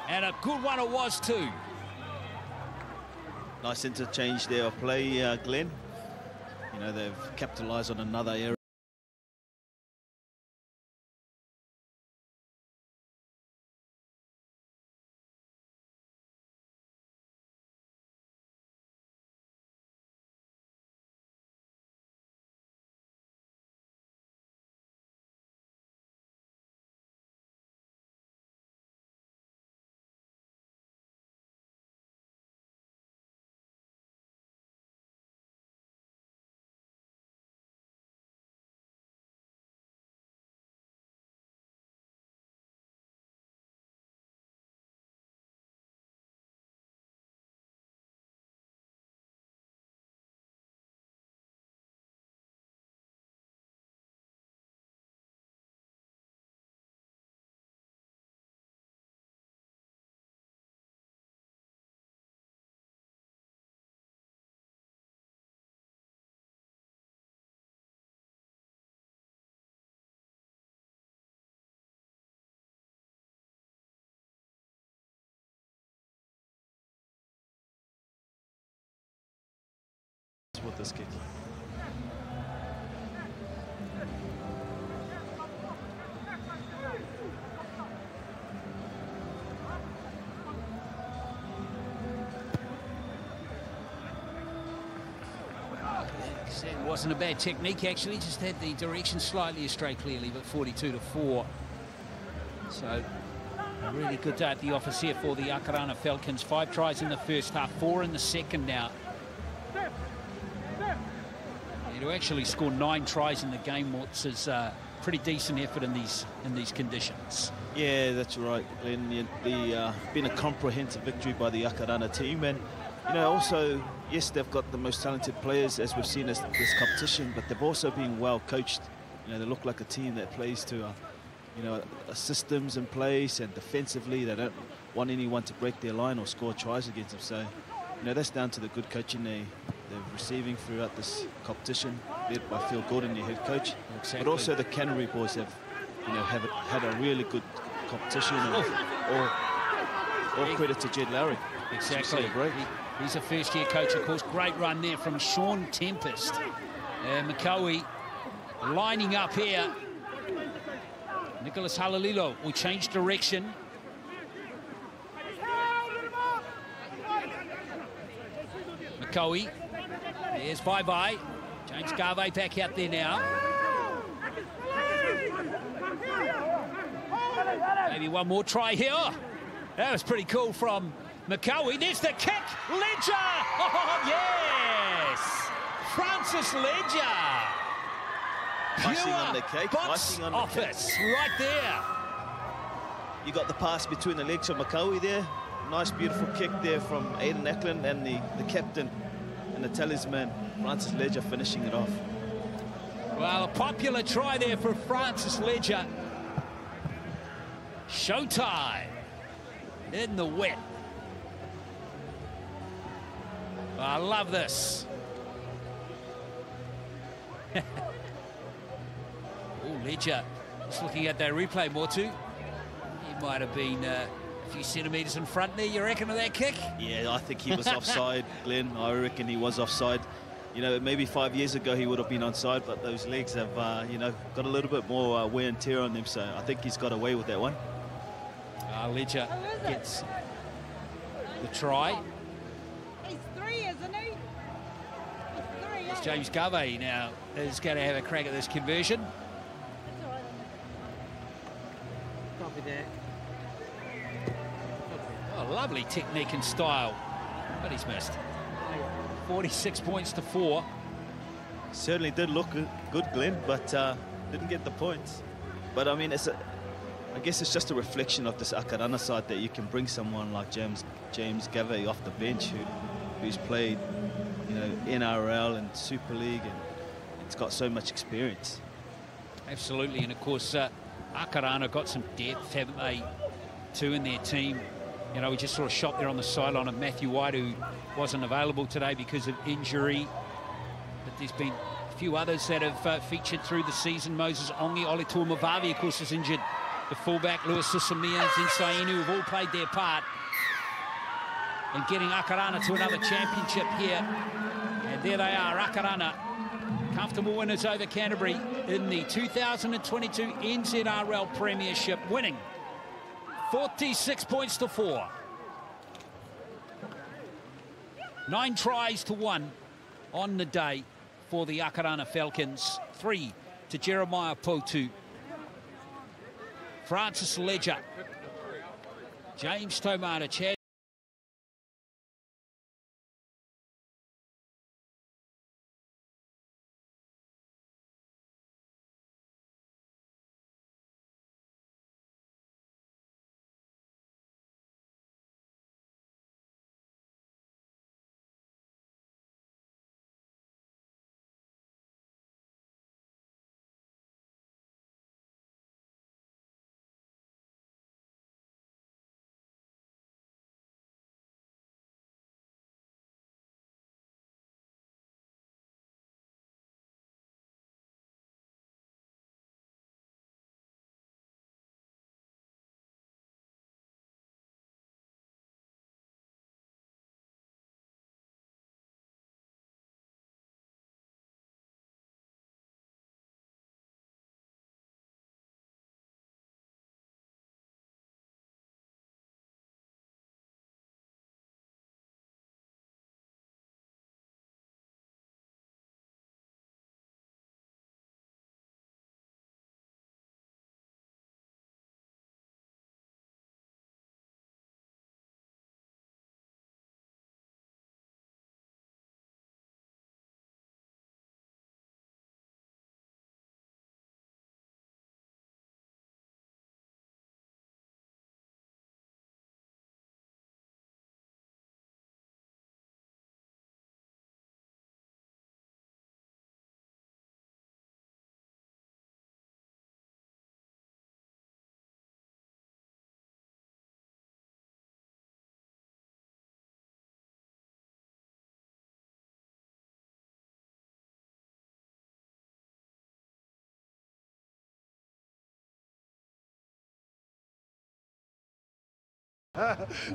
And a good one it was too. Nice interchange there of play, Glenn. You know, they've capitalised on another area. with this kick. It wasn't a bad technique, actually, just had the direction slightly astray clearly, but 42-4. So a really good day at the office here for the Akarana Falcons. 5 tries in the first half, 4 in the second now. And to actually score 9 tries in the game, which is a pretty decent effort in these conditions. Yeah, that's right, Glenn. Been a comprehensive victory by the Akarana team, and you know, also, yes, they've got the most talented players, as we've seen as this competition, but they've also been well coached. You know, they look like a team that plays to, you know, systems in place, and defensively, they don't want anyone to break their line or score tries against them. So, you know, that's down to the good coaching they're receiving throughout this competition, led by Phil Gordon, their head coach. Exactly. But also the Canterbury boys have, you know, had a really good competition. And all credit to Jed Lowry. Exactly. He's a first-year coach, of course. Great run there from Sean Tempest. McCowie lining up here. Nicholas Halalilo will change direction. McCowie. There's bye-bye. James Garvey back out there now. Maybe one more try here. That was pretty cool from McCowie. There's the kick. Ledger! Oh, yes! Francis Ledger. Icing on the cake. Box Icing on the office cake. right there. You got the pass between the legs of McCowie there. Nice, beautiful kick there from Aidan Eklund, and the captain and the talisman, Francis Ledger, finishing it off. Well, a popular try there for Francis Ledger. Showtime in the wet. I love this. Oh, Ledger. Just looking at that replay, Motu. He might have been a few centimetres in front there, you reckon, of that kick? Yeah, I think he was offside, Glenn. I reckon he was offside. You know, maybe 5 years ago he would have been onside, but those legs have, you know, got a little bit more wear and tear on them, so I think he's got away with that one. Ledger gets the try. He's 3, isn't he? He's 3, It's James Garvey now is going to have a crack at this conversion. That's all right. Copy that. Oh, lovely technique and style, but he's missed. 46 points to 4. Certainly did look good, Glenn, but didn't get the points. But I mean, I guess it's just a reflection of this Akarana side that you can bring someone like James Gavey off the bench who's played, you know, NRL and Super League, and it's got so much experience. Absolutely, and of course, Akarana got some depth, haven't they, too, in their team. You know, we just saw a shot there on the sideline of Matthew White, who wasn't available today because of injury. But there's been a few others that have featured through the season. Moses Ongi, Olitor Mavavi, of course, is injured. The fullback, Lewis Susamia, Zinsainu, have all played their part in getting Akarana to another championship here. And there they are, Akarana, comfortable winners over Canterbury in the 2022 NZRL Premiership, winning 46 points to 4. 9 tries to 1 on the day for the Akarana Falcons. 3 to Jeremiah Potu. Francis Ledger, James Tomata, Chad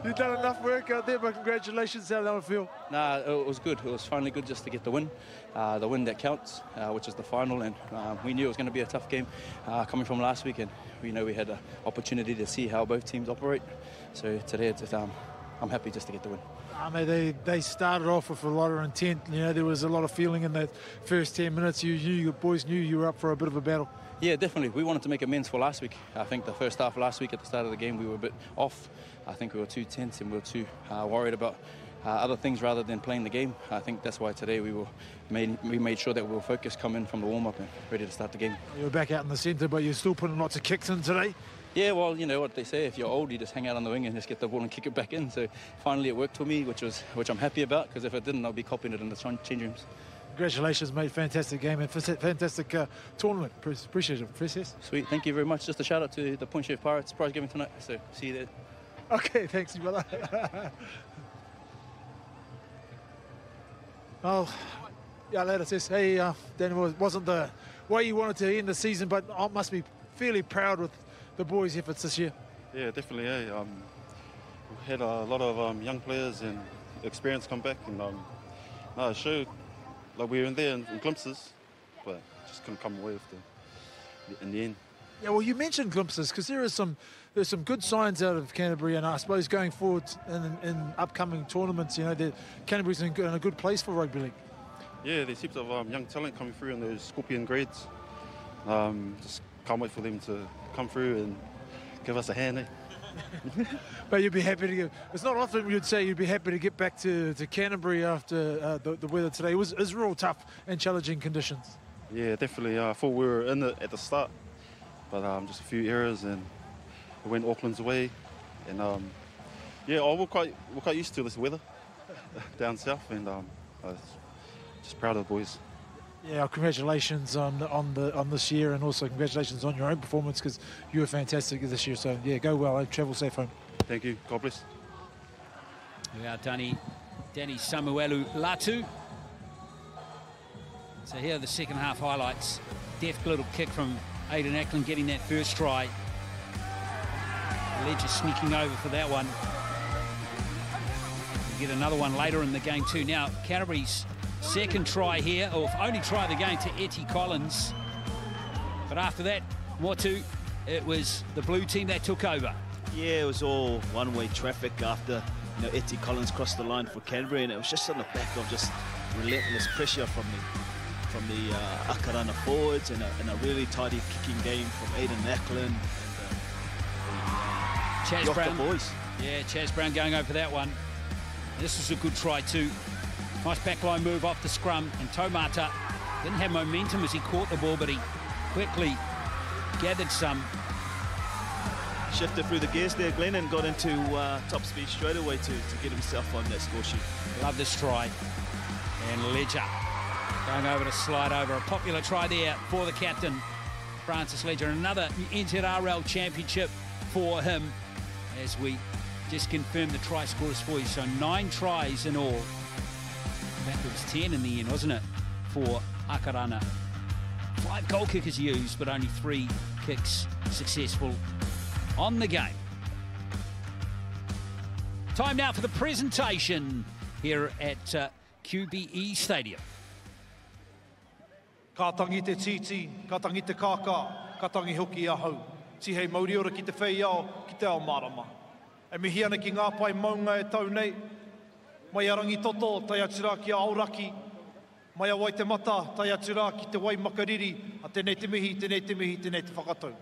You've done enough work out there, but congratulations. How did it feel? Nah, it was good. It was finally good just to get the win that counts, which is the final. And we knew it was going to be a tough game coming from last week, and we know we had an opportunity to see how both teams operate. So today, I'm happy just to get the win. They started off with a lot of intent. You know, there was a lot of feeling in that first 10 minutes. Your boys knew you were up for a bit of a battle. Yeah, definitely. We wanted to make amends for last week. I think the first half last week at the start of the game, we were a bit off. I think we were too tense and we were too worried about other things rather than playing the game. I think that's why today we made sure that we were focused coming from the warm-up and ready to start the game. You were back out in the centre, but you're still putting lots of kicks in today. Yeah, well, you know what they say, if you're old, you just hang out on the wing and just get the ball and kick it back in. So finally it worked for me, which I'm happy about, because if it didn't, I'll be copying it in the change rooms. Congratulations, mate. Fantastic game and fantastic tournament. Appreciate it. Princess. Sweet. Thank you very much. Just a shout out to the Point Chef Pirates prize giving tonight. So see you there. Okay, thanks, brother. Oh, yeah, later says, hey, Daniel, wasn't the way you wanted to end the season, but I must be fairly proud with the boys' efforts this year. Yeah, definitely. We had a lot of young players and experience come back, and it showed. Like we were in there in glimpses, but just couldn't come away with in the end. Yeah, well, you mentioned glimpses because there's some good signs out of Canterbury, and I suppose going forward in upcoming tournaments, you know, Canterbury's in a good place for rugby league. Yeah, there's heaps of young talent coming through in those Scorpion grades. Just can't wait for them to come through and give us a hand. But you'd be happy to get. It's not often you'd say you'd be happy to get back to Canterbury after the weather today. It was real tough and challenging conditions. Yeah, definitely. I thought we were in it at the start, but just a few errors and we went Auckland's way. And yeah, we're quite used to this weather down south, and just proud of the boys. Yeah, congratulations on this year, and also congratulations on your own performance, because you were fantastic this year. So yeah, go well. Travel safe home. Thank you. God bless. We are Danny Samuelu Latu. So here are the second half highlights. Deft little kick from Aidan Ackland getting that first try. Ledger sneaking over for that one. We'll get another one later in the game too. Now Canterbury's second try here, or only try of the game, to Etty Collins. But after that, Motu, it was the blue team that took over. Yeah, it was all one-way traffic after Etty Collins crossed the line for Canterbury, and it was just on the back of just relentless pressure from the Akarana forwards, and a really tidy kicking game from Aidan Ackland. Chaz Brown, boys. Yeah, Chaz Brown going over that one. This was a good try too. Nice backline move off the scrum, and Taumata didn't have momentum as he caught the ball, but he quickly gathered some. Shifted through the gears there, Glenn, and got into top speed straight away to get himself on that score sheet. Love this try. And Ledger going over to slide over. A popular try there for the captain, Francis Ledger. Another NZRL championship for him, as we just confirmed the try scores for you. So 9 tries in all. In fact, it was 10 in the end, wasn't it, for Akarana? 5 goal kickers used, but only 3 kicks successful on the game. Time now for the presentation here at QBE Stadium. Ka tangi te titi, ka tangi te kaka, ka tangi hoki ahau. Si hei mauri ora ki te whei ao, ki te ao marama. E mihi ana ki ngā pai maunga e tau nei. Mai arangi toto, tai atura ki a auraki. Mai awai te mata, tai atura ki te wai makariri. A tēnei te mihi, tēnei te mihi, tēnei te whakatau.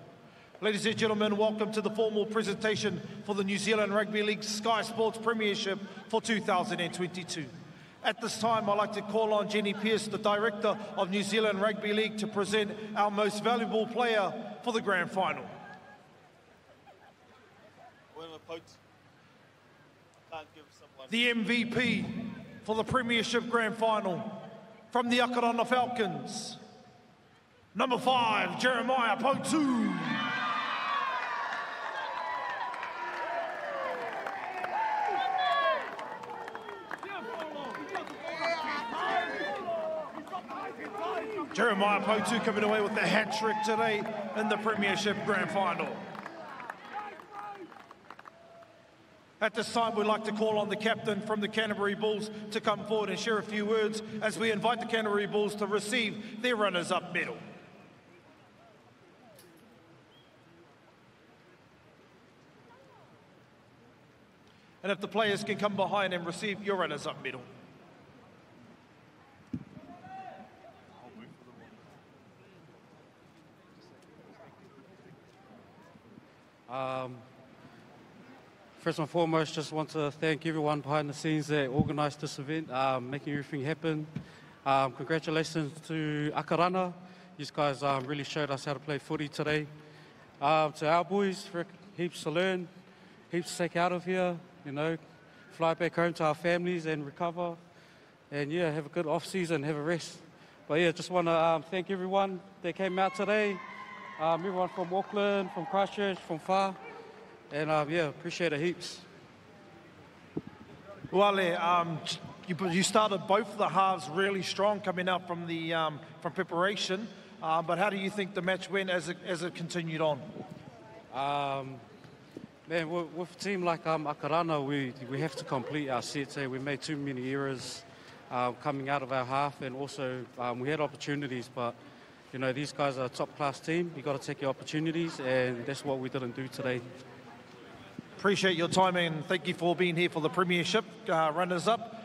Ladies and gentlemen, welcome to the formal presentation for the New Zealand Rugby League Sky Sports Premiership for 2022. At this time, I'd like to call on Jenny Pearce, the Director of New Zealand Rugby League, to present our most valuable player for the grand final. The MVP for the Premiership Grand Final from the Akarana Falcons, number 5, Jeremiah Potu. Jeremiah Potu coming away with the hat-trick today in the Premiership Grand Final. At this time, we'd like to call on the captain from the Canterbury Bulls to come forward and share a few words as we invite the Canterbury Bulls to receive their runners-up medal. And if the players can come behind and receive your runners-up medal. First and foremost, just want to thank everyone behind the scenes that organised this event, making everything happen. Congratulations to Akarana. These guys really showed us how to play footy today. To our boys, heaps to learn, heaps to take out of here, you know, fly back home to our families and recover. And yeah, have a good off-season, have a rest. But yeah, just want to thank everyone that came out today. Everyone from Auckland, from Christchurch, from far. And yeah, appreciate it heaps. Wale, you started both the halves really strong coming out from the from preparation. But how do you think the match went as it continued on? Man, with a team like Akarana, we have to complete our sets. We made too many errors coming out of our half, and also we had opportunities, but you know, these guys are a top-class team. You got to take your opportunities, and that's what we didn't do today. Appreciate your time, and thank you for being here for the Premiership runners-up.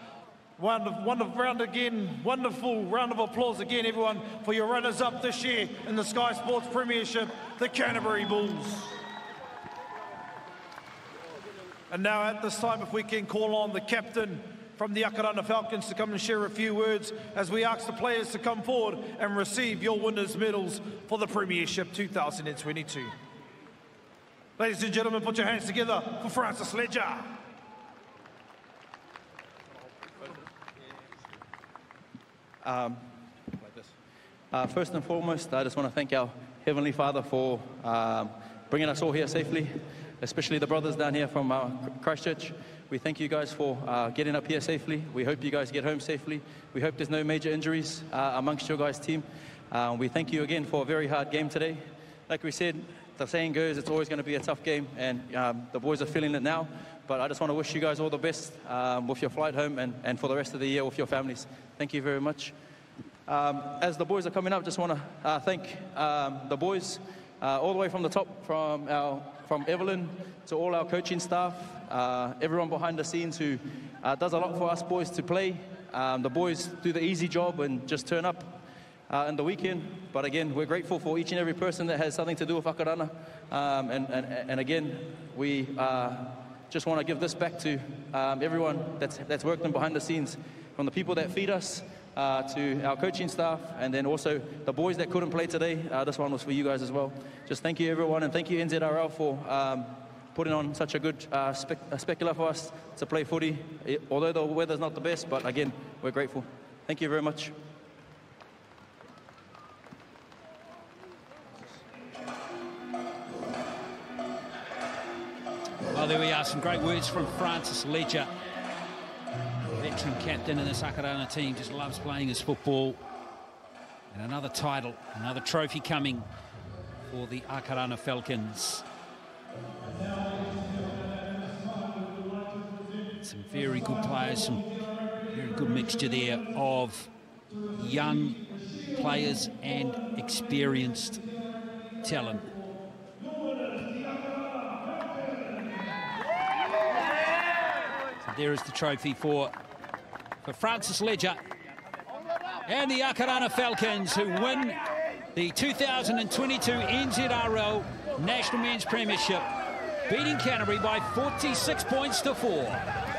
Wonderful round again, wonderful round of applause again, everyone, for your runners-up this year in the Sky Sports Premiership, the Canterbury Bulls. And now at this time, if we can call on the captain from the Akarana Falcons to come and share a few words as we ask the players to come forward and receive your winners' medals for the Premiership 2022. Ladies and gentlemen, put your hands together for Francis Ledger. First and foremost, I just want to thank our Heavenly Father for bringing us all here safely, especially the brothers down here from Christchurch. We thank you guys for getting up here safely. We hope you guys get home safely. We hope there's no major injuries amongst your guys' team. We thank you again for a very hard game today. Like we said, the saying goes, it's always going to be a tough game, and the boys are feeling it now. But I just want to wish you guys all the best with your flight home and for the rest of the year with your families. Thank you very much. As the boys are coming up, just want to thank the boys all the way from the top, from Evelyn to all our coaching staff, everyone behind the scenes who does a lot for us boys to play. The boys do the easy job and just turn up in the weekend. But again, we're grateful for each and every person that has something to do with Akarana. And again, we just want to give this back to everyone that's working behind the scenes, from the people that feed us to our coaching staff, and then also the boys that couldn't play today. This one was for you guys as well. Just thank you, everyone, and thank you, NZRL, for putting on such a good spectacular for us to play footy, although the weather's not the best. But again, we're grateful. Thank you very much. Well, there we are, some great words from Francis Ledger, veteran captain of this Akarana team, just loves playing his football. And another title, another trophy coming for the Akarana Falcons. Some very good players, some very good mixture there of young players and experienced talent. There is the trophy for Francis Ledger and the Akarana Falcons, who win the 2022 NZRL National Men's Premiership, beating Canterbury by 46 points to 4.